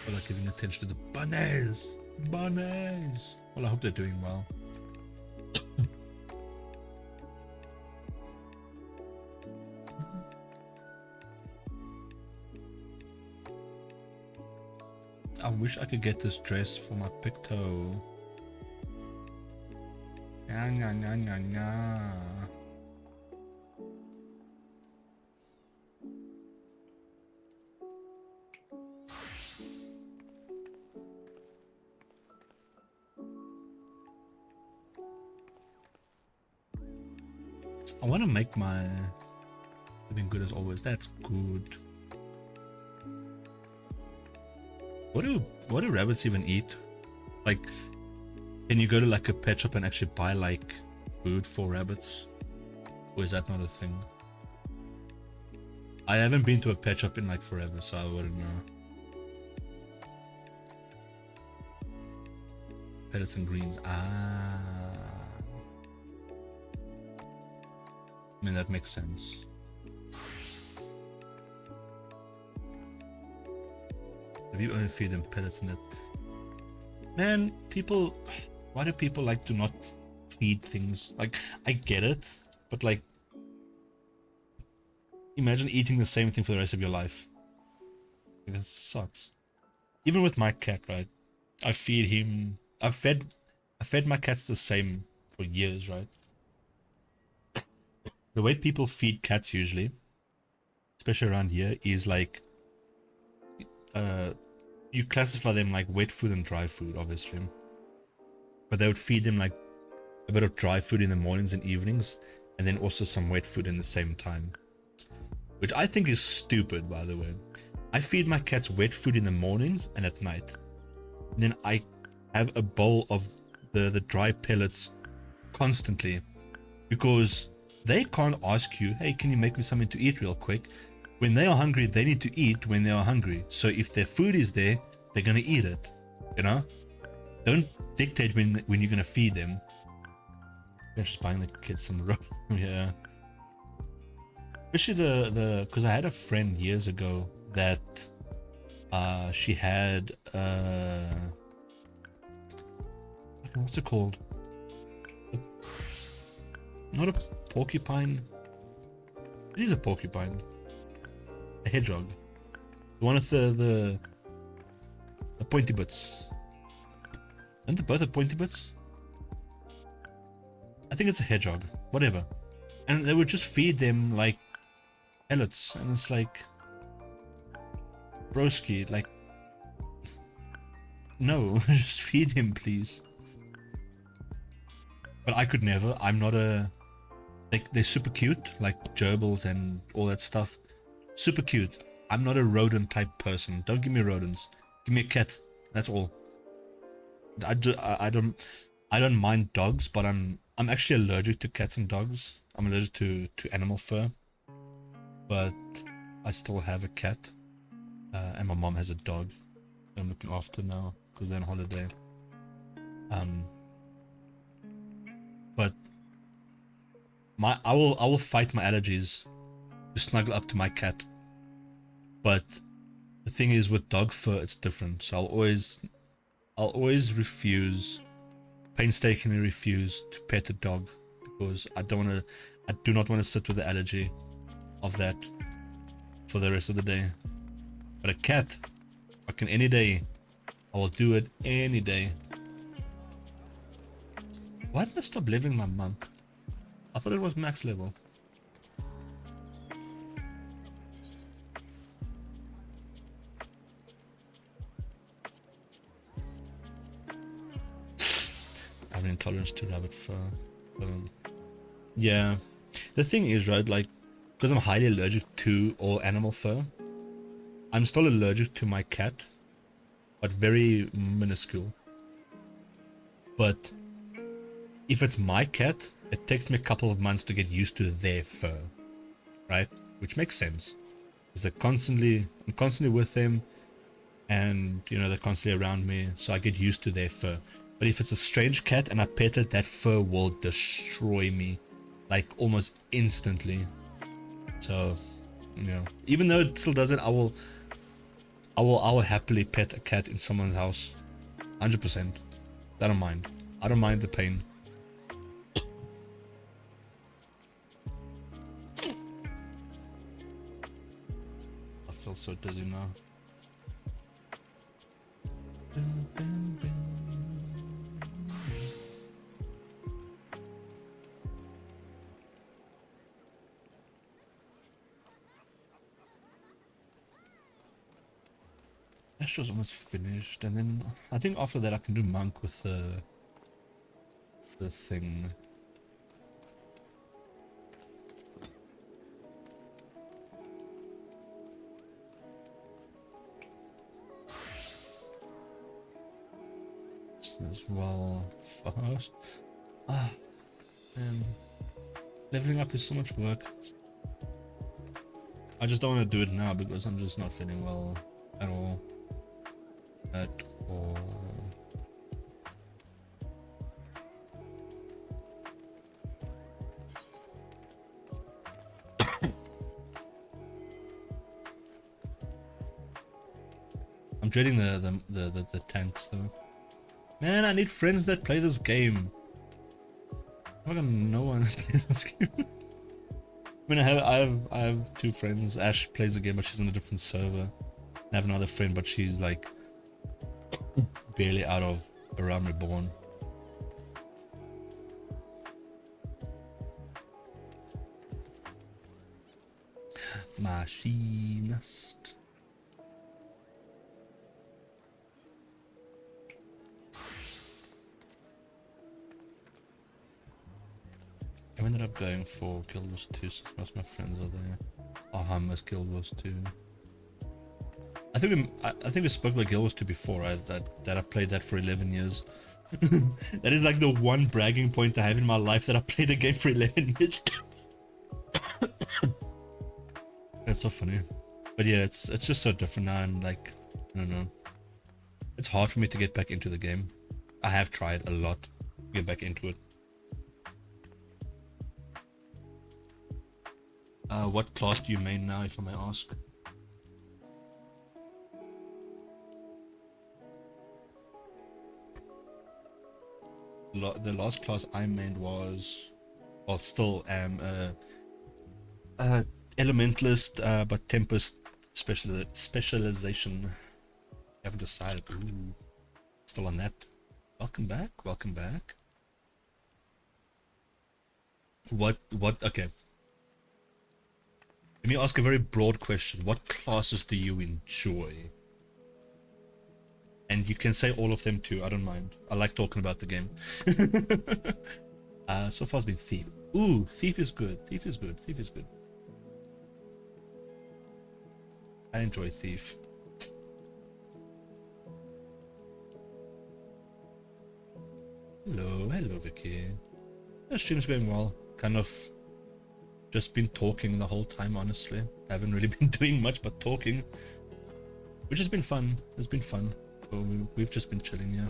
I like giving attention to the bunnies. Bunnies. Well, I hope they're doing well. I wish I could get this dress for my picto. Nah, nah, nah, nah, nah. I want to make my living good as always. That's good. What do rabbits even eat? Like, can you go to like a pet shop and actually buy like food for rabbits? Or is that not a thing? I haven't been to a pet shop in like forever, so I wouldn't know. Pellets and greens. Ah. I mean, that makes sense. If you only feed them pellets and that. Man, people, why do people like to not feed things? Like, I get it, but like, imagine eating the same thing for the rest of your life. Like, that sucks. Even with my cat, right? I feed him. I fed my cats the same for years, right? The way people feed cats usually, especially around here, is like, you classify them like wet food and dry food, obviously. But they would feed them like a bit of dry food in the mornings and evenings, and then also some wet food in the same time. Which I think is stupid, by the way. I feed my cats wet food in the mornings and at night. And then I have a bowl of the dry pellets constantly. Because they can't ask you, hey, can you make me something to eat real quick? When they are hungry, they need to eat when they are hungry. So if their food is there, they're going to eat it. You know? Don't dictate when you're going to feed them. I'm just buying the kids some rope. Yeah. Especially because I had a friend years ago that she had what's it called? Not a porcupine. It is a porcupine. A hedgehog. One of the pointy bits. Aren't they both the pointy bits? I think it's a hedgehog. Whatever. And they would just feed them like pellets, and it's like, broski, like, no, just feed him, please. But I could never. I'm not a, like, they're super cute, like gerbils and all that stuff. Super cute. I'm not a rodent type person. Don't give me rodents. Give me a cat. That's all. I don't mind dogs, but I'm actually allergic to cats and dogs. I'm allergic to animal fur. But I still have a cat, and my mom has a dog that I'm looking after now because they're on holiday. But I will fight my allergies to snuggle up to my cat. But the thing is, with dog fur, it's different. So I'll always refuse, painstakingly refuse to pet a dog because I do not want to sit with the allergy of that for the rest of the day. But a cat, I can any day. I will do it any day. Why did I stop leveling my monk? I thought it was max level. I have an intolerance to rabbit fur. Yeah. The thing is, right, like, because I'm highly allergic to all animal fur, I'm still allergic to my cat, but very minuscule. But if it's my cat, it takes me a couple of months to get used to their fur, right? Which makes sense, because I'm constantly with them, and you know, they're constantly around me, so I get used to their fur. But if it's a strange cat and I pet it, that fur will destroy me, like almost instantly. So, you know, even though it still does it, I will happily pet a cat in someone's house, 100%. I don't mind. I don't mind the pain. I feel so dizzy now. Astro's almost finished, and then I think after that I can do monk with the thing. As well fast. Man, leveling up is so much work. I just don't want to do it now because I'm just not feeling well at all. At all. I'm dreading the tanks though. Man, I need friends that play this game. I got no one that plays this game. I mean, I have two friends. Ash plays the game, but she's on a different server. I have another friend, but she's like barely out of A Realm Reborn. Machinist. I ended up going for Guild Wars 2 since most of my friends are there. Oh, I miss Guild Wars 2. I think we spoke about Guild Wars 2 before, right? That I played that for 11 years. That is like the one bragging point I have in my life, that I played a game for 11 years. That's so funny. But yeah, it's just so different now, and like, I don't know. It's hard for me to get back into the game. I have tried a lot to get back into it. What class do you main now, if I may ask? The last class I mained was, well, still am elementalist, but Tempest specialization. Haven't decided. Ooh, still on that. Welcome back. Welcome back. What? Okay. Let me ask a very broad question. What classes do you enjoy? And you can say all of them too, I don't mind. I like talking about the game. So far it's been Thief. Ooh, Thief is good. Thief is good. Thief is good. I enjoy Thief. Hello Vicky. The stream's going well. Kind of just been talking the whole time, honestly. I haven't really been doing much but talking, which has been fun. It's been fun. So we've just been chilling, yeah.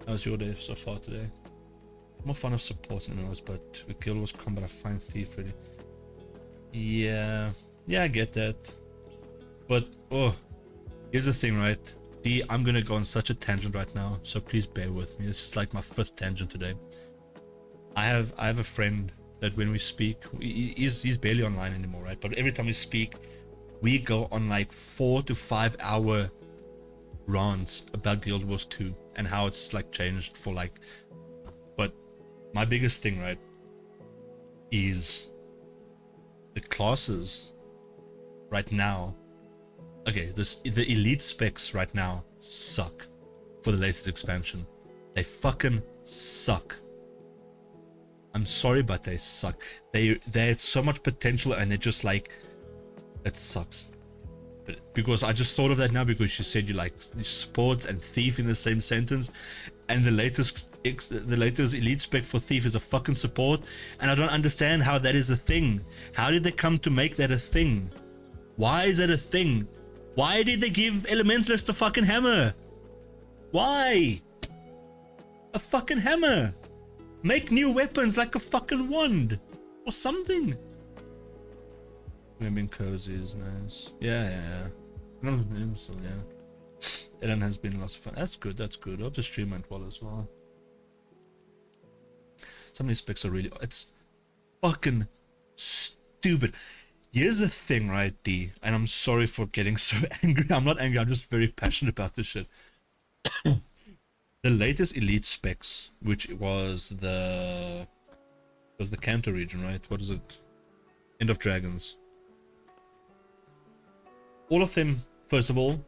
How's your day so far today? More fun of supporting those, but with Guild Wars Combat I find Thief really. Yeah, I get that. But oh, here's the thing, right? I'm gonna go on such a tangent right now, so please bear with me. This is like my 5th tangent today. I have a friend that when we speak, he's barely online anymore, right? But every time we speak, we go on like 4 to 5 hour rants about Guild Wars 2 and how it's like changed for like. But my biggest thing, right, is the classes right now. Okay, the elite specs right now suck for the latest expansion. They fucking suck. I'm sorry, but they suck. They had so much potential and they're just like, it sucks. Because I just thought of that now because you said you like sports and Thief in the same sentence, and the latest elite spec for Thief is a fucking support, and I don't understand how that is a thing. How did they come to make that a thing? Why is that a thing? Why did they give Elementalist a fucking hammer? Why? A fucking hammer. Make new weapons like a fucking wand or something. Being cozy is nice. Yeah. So yeah. Ellen has been lots of fun. That's good. I hope the stream went well as well. Some of these specs are really. It's fucking stupid. Here's the thing, right, D? And I'm sorry for getting so angry. I'm not angry. I'm just very passionate about this shit. The latest elite specs, which was the Kanto region, right? What is it? End of Dragons. All of them, first of all,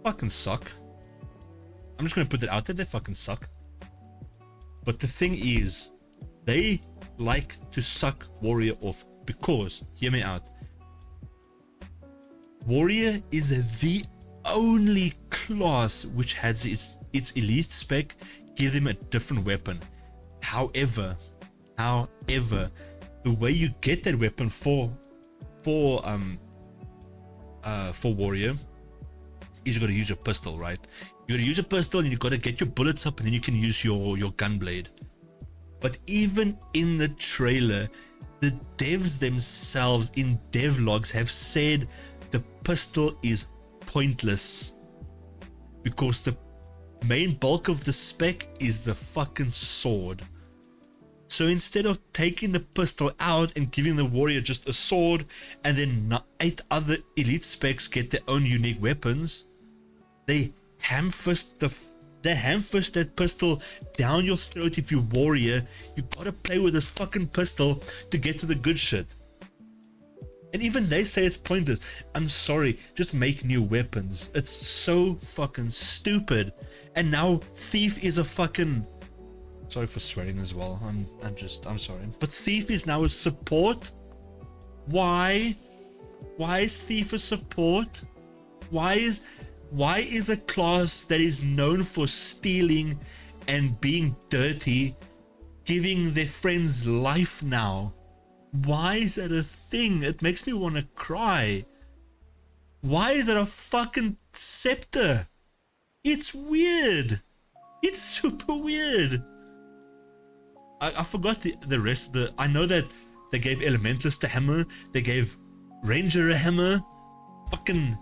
fucking suck. I'm just gonna put it out there, they fucking suck. But the thing is, they like to suck Warrior off because, hear me out, Warrior is the only class which has its elite spec give them a different weapon. However, the way you get that weapon for Warrior is you got to use your pistol, right? You got to use a pistol and you got to get your bullets up, and then you can use your gun blade. But even in the trailer, the devs themselves in devlogs have said the pistol is pointless because the main bulk of the spec is the fucking sword. So instead of taking the pistol out and giving the warrior just a sword, and then 8 other elite specs get their own unique weapons, they ham-fist that pistol down your throat. If you're warrior, you gotta play with this fucking pistol to get to the good shit. And even they say it's pointless. I'm sorry, just make new weapons. It's so fucking stupid. And now Thief is a fucking... Sorry for swearing as well. I'm sorry. But Thief is now a support? Why? Why is Thief a support? Why is a class that is known for stealing and being dirty giving their friends life now? Why is that a thing? It makes me want to cry. Why is it a fucking scepter? It's weird. It's super weird. I forgot the rest of the... I know that they gave Elementalist a hammer. They gave Ranger a hammer. Fucking...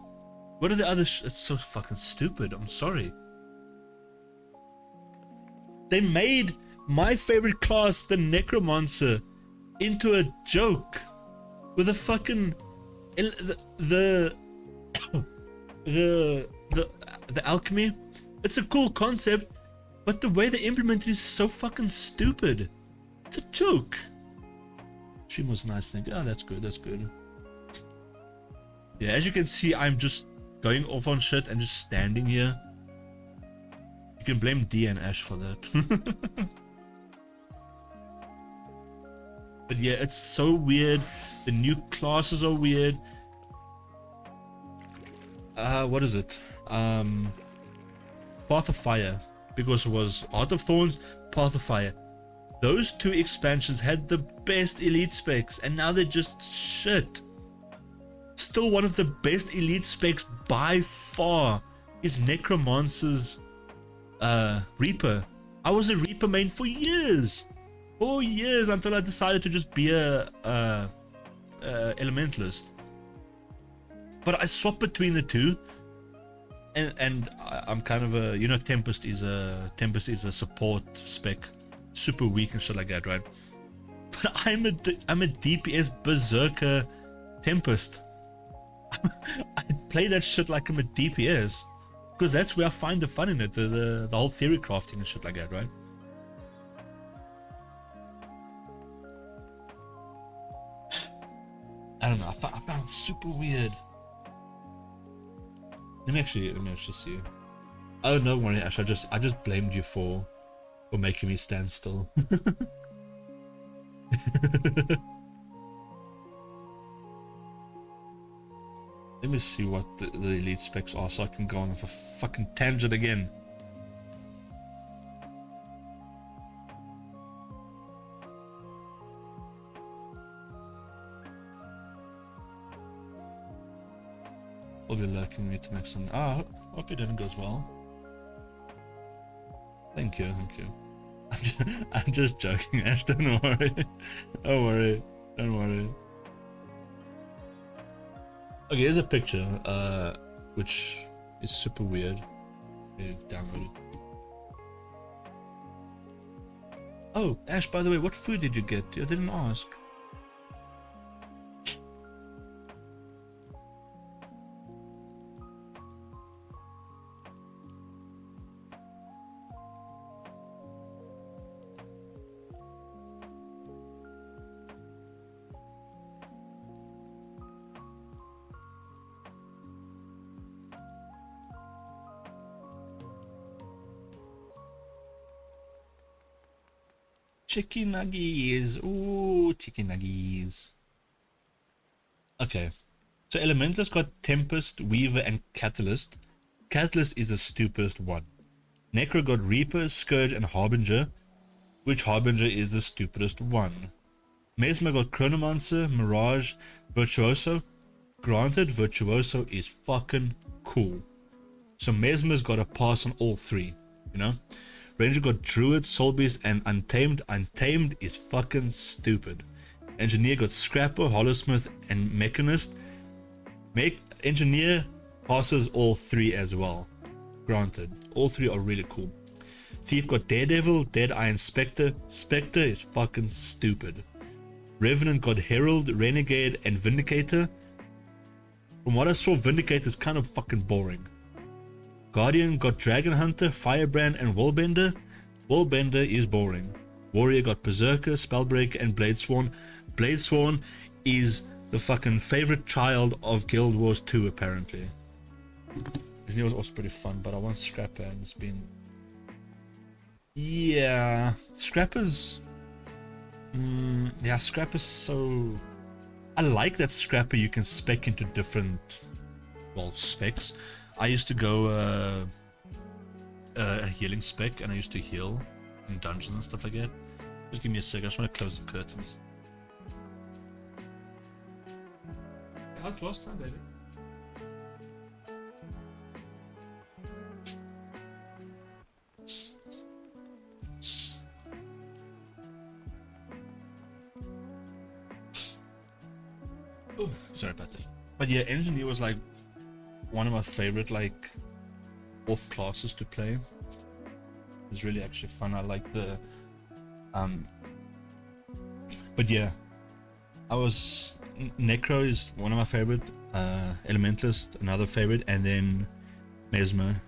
What are the other... It's so fucking stupid. I'm sorry. They made my favorite class, the Necromancer, into a joke. With a fucking... The alchemy. It's a cool concept. But the way they implement it is so fucking stupid. It's a joke. She was nice thing. Oh, that's good. That's good. Yeah, as you can see, I'm just going off on shit and just standing here. You can blame D and Ash for that. But yeah, it's so weird. The new classes are weird. What is it? Path of Fire. Because it was Heart of Thorns, Path of Fire. Those 2 expansions had the best elite specs, and now they're just shit. Still one of the best elite specs by far is Necromancer's Reaper. I was a Reaper main for years. 4 years until I decided to just be a Elementalist. But I swapped between the 2. And I'm kind of a, you know, Tempest is a support spec, super weak and shit like that, right? But I'm a DPS berserker Tempest. I play that shit like I'm a DPS because that's where I find the fun in it, the whole theory crafting and shit like that, right? I don't know. I found it super weird. Let me actually see. Oh, no worry, Ash. I just blamed you for making me stand still. Let me see what the elite specs are so I can go on with a fucking tangent again. Will be lurking me to make some... hope your dinner goes well. Thank you. I'm just joking, Ash, don't worry. Don't worry. Okay, here's a picture, which is super weird. Download it. Oh, Ash, by the way, what food did you get? I didn't ask. Chicken nuggies. Ooh, chicken nuggies. Okay. So Elementalist got Tempest, Weaver, and Catalyst. Catalyst is the stupidest one. Necro got Reaper, Scourge, and Harbinger, which Harbinger is the stupidest one. Mesmer got Chronomancer, Mirage, Virtuoso. Granted, Virtuoso is fucking cool. So Mesmer's got a pass on all 3, you know? Ranger got Druid, Soul Beast, and Untamed. Untamed is fucking stupid. Engineer got Scrapper, Hollowsmith, and Mechanist. Engineer passes all three as well. Granted, all three are really cool. Thief got Daredevil, Deadeye, and Spectre. Spectre is fucking stupid. Revenant got Herald, Renegade, and Vindicator. From what I saw, Vindicator is kind of fucking boring. Guardian got Dragon Hunter, Firebrand, and Wallbender. Wallbender is boring. Warrior got Berserker, Spellbreaker, and Bladesworn. Bladesworn is the fucking favorite child of Guild Wars 2 apparently. It was also pretty fun, but I want Scrapper and it's been... Yeah, Scrapper's... yeah, Scrapper's so... I like that Scrapper you can spec into different, well, specs. I used to go a healing spec, and I used to heal in dungeons and stuff like that. Just give me a sec, I just want to close the curtains. How close time, baby? Oh, sorry about that. But yeah, Engineer was like one of my favorite like off classes to play. It was really actually fun. I like the but yeah, I was Necro is one of my favorite, Elementalist another favorite, and then Mesmer.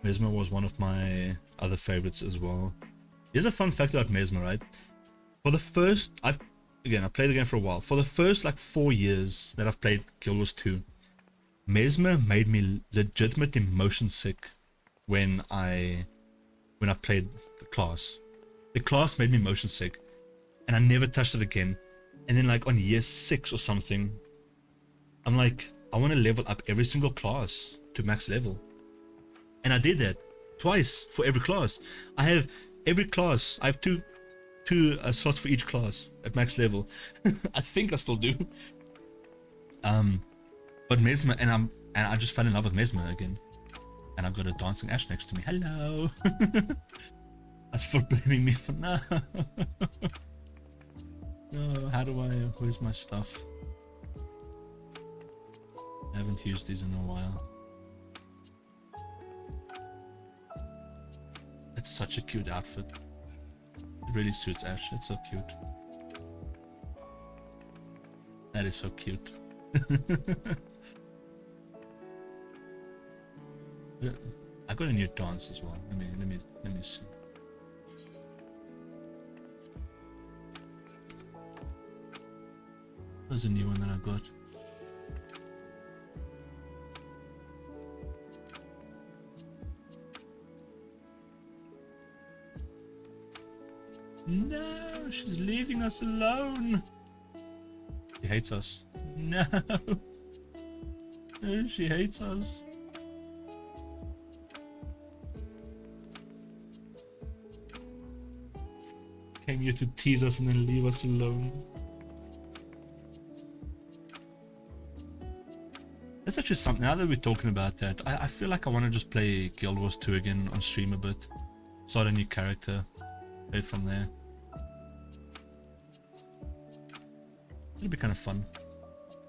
Mesmer was one of my other favorites as well. Here's a fun fact about Mesmer, right? For the first, I played the game for a while. For the first like 4 years that I've played Guild Wars 2, Mesmer made me legitimately motion sick when I played the class. The class made me motion sick, and I never touched it again. And then like on year 6 or something, I'm like, I want to level up every single class to max level. And I did that twice for every class. I have every class. I have two slots for each class at max level. I think I still do. But Mesmer, and I just fell in love with Mesmer again. And I've got a dancing Ash next to me. Hello. That's for blaming me for now. No, how do I? Where's my stuff? I haven't used these in a while. It's such a cute outfit. It really suits Ash. It's so cute. That is so cute. Yeah, I got a new dance as well. Let me see. There's a new one that I got. No, she's leaving us alone. She hates us. No. No, she hates us. Came here to tease us and then leave us alone. That's actually something, now that we're talking about that, I feel like I want to just play Guild Wars 2 again on stream a bit. Start a new character. Play it from there. It'll be kind of fun.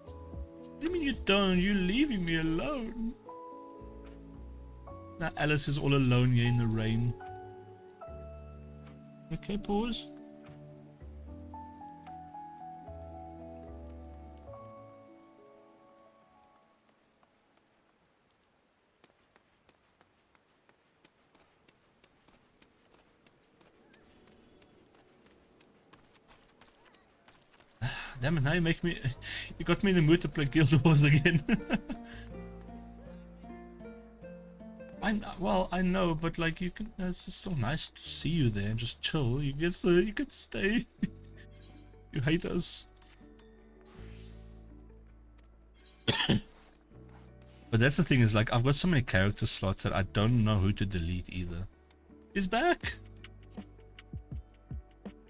What do you mean you don't? You're leaving me alone. Now Alice is all alone here in the rain. Okay, pause. Damn it, now you make me... You got me in the mood to play Guild Wars again. I know, but like you can... It's still nice to see you there and just chill. You can stay. You hate us. But that's the thing is like, I've got so many character slots that I don't know who to delete either. He's back!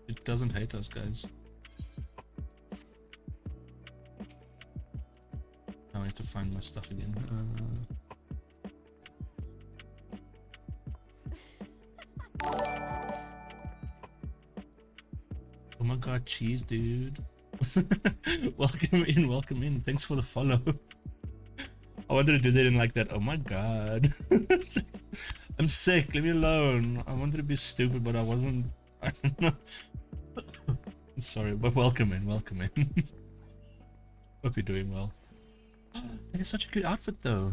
It doesn't hate us, guys. Now I need to find my stuff again. Oh my god, cheese, dude. Welcome in, welcome in. Thanks for the follow. I wanted to do that in like that. Oh my god. I'm sick. Leave me alone. I wanted to be stupid, but I wasn't. I don't know. I'm sorry, but welcome in. Welcome in. Hope you're doing well. That is such a good outfit, though.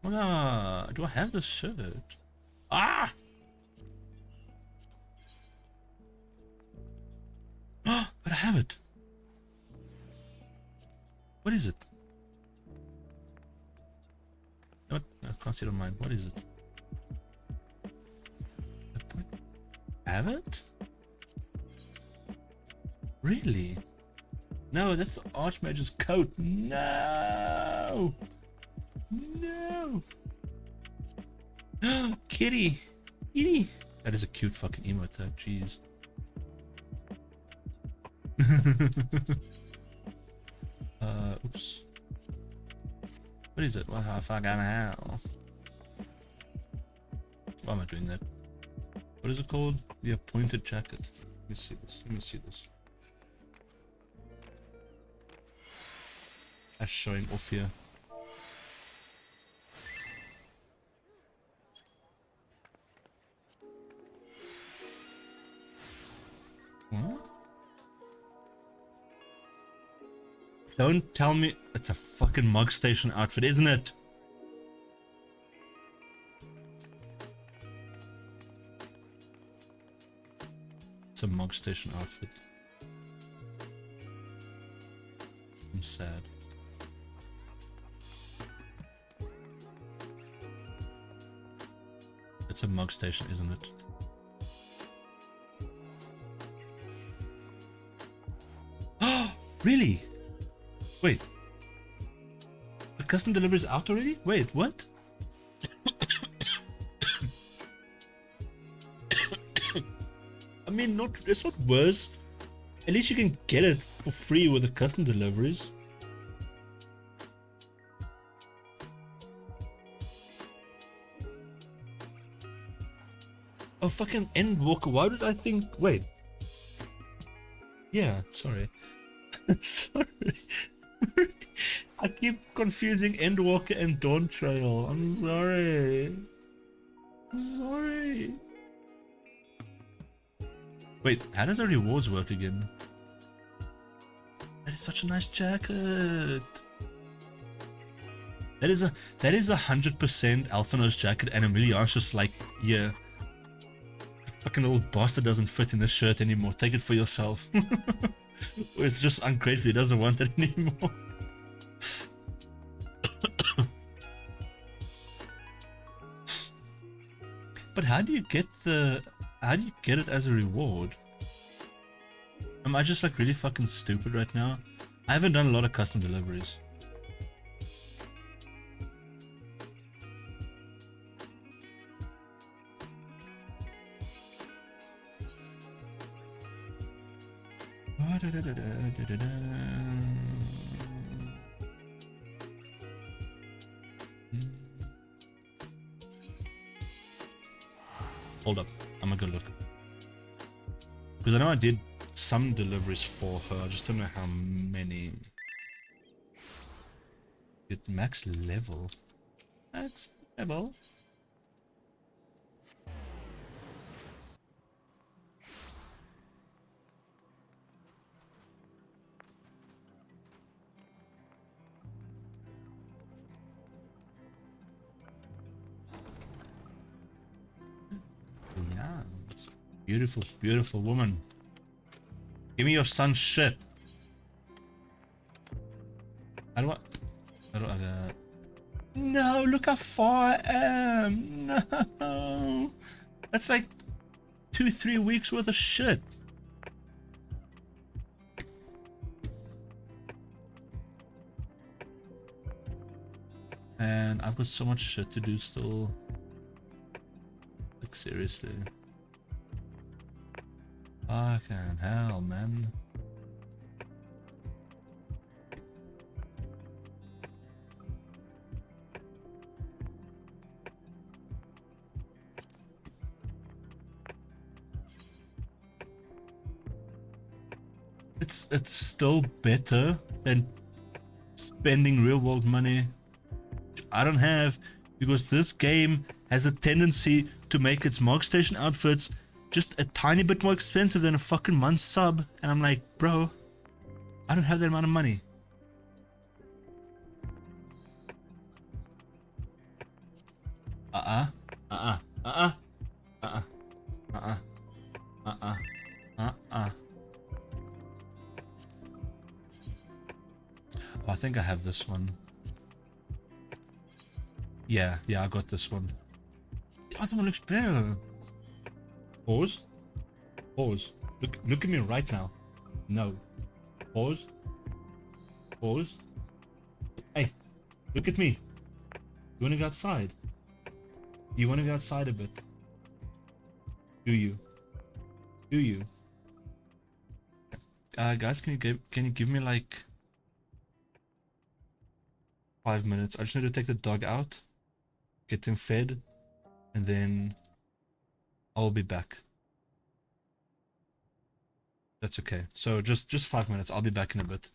Ah, do I have this shirt? Ah! But I have it. What is it? What? I can't see it on mine. What is it? Have it? Really? No, that's the Archmage's coat. No! No! Kitty! Kitty! That is a cute fucking emote tag, jeez. Oops. What is it? What the fucking hell? Why am I doing that? What is it called? The appointed jacket. Let me see this. Let me see this. That's showing off here. What? Don't tell me it's a fucking mug station outfit, isn't it? It's a mug station outfit. I'm sad. It's a mug station, isn't it? Oh, really? Wait. The custom delivery is out already? Wait, what? I mean, it's not worse. At least you can get it for free with the custom deliveries. Oh, fucking Endwalker. Why did I think... Wait. Yeah, sorry. Sorry. I keep confusing Endwalker and Dawn Trail. I'm sorry. I'm sorry. Wait, how does the rewards work again? That is such a nice jacket. That is 100% Alphino's jacket, and Emilia's just like, yeah. Fucking little bastard doesn't fit in this shirt anymore. Take it for yourself. It's just ungrateful. He doesn't want it anymore. But how do you get it as a reward? Am I just like really fucking stupid right now? I haven't done a lot of custom deliveries. Hold up, I'm gonna go look. Because I know I did some deliveries for her, I just don't know how many. Get max level. Max level? Yeah, beautiful, beautiful woman. Give me your son's shit. How do I No, look how far I am. No. That's like 2-3 weeks worth of shit. And I've got so much shit to do still. Like, seriously. Fucking hell, man. It's still better than spending real world money, which I don't have, because this game has a tendency to make its Mog Station outfits just a tiny bit more expensive than a fucking month's sub, and I'm like, bro, I don't have that amount of money. Oh, I think I have this one. Yeah, I got this one. The other one looks better. Pause. Pause. Look at me right now. No. Pause. Pause. Hey, look at me. You wanna go outside? You wanna go outside a bit? Do you? Do you? Guys, can you give me like 5 minutes? I just need to take the dog out, get him fed, and then I'll be back. That's okay. So just 5 minutes. I'll be back in a bit.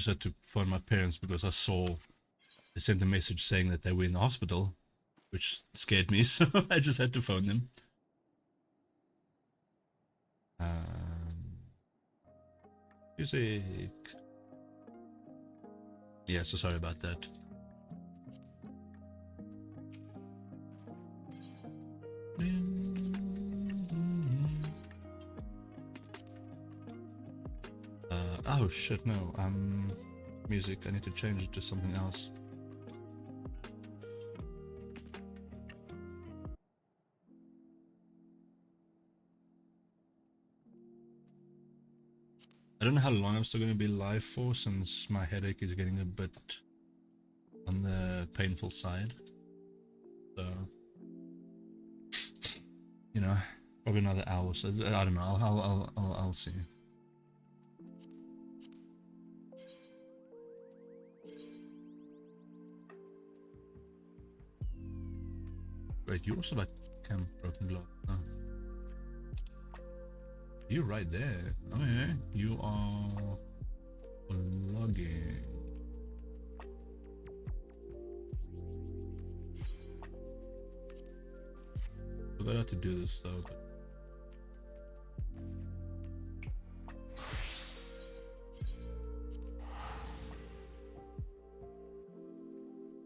just had to phone my parents because I saw they sent a message saying that they were in the hospital, which scared me, so I just had to phone them. Music. Yeah, so sorry about that. Oh shit, no. Music. I need to change it to something else. I don't know how long I'm still going to be live for, since my headache is getting a bit on the painful side. So, you know, probably another hour. So I don't know. I'll see. Wait, you also like Camp Broken Glass? Huh? You're right there. Okay, you are vlogging. Forgot how to do this though. But...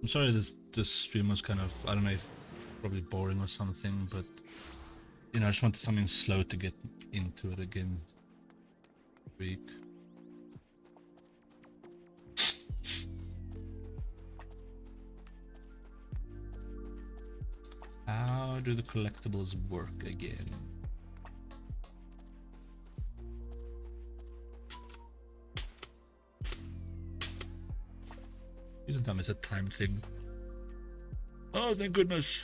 I'm sorry this stream was kind of, I don't know if probably boring or something, but you know, I just wanted something slow to get into it again. Week. How do the collectibles work again? Isn't that a time thing? Oh, thank goodness.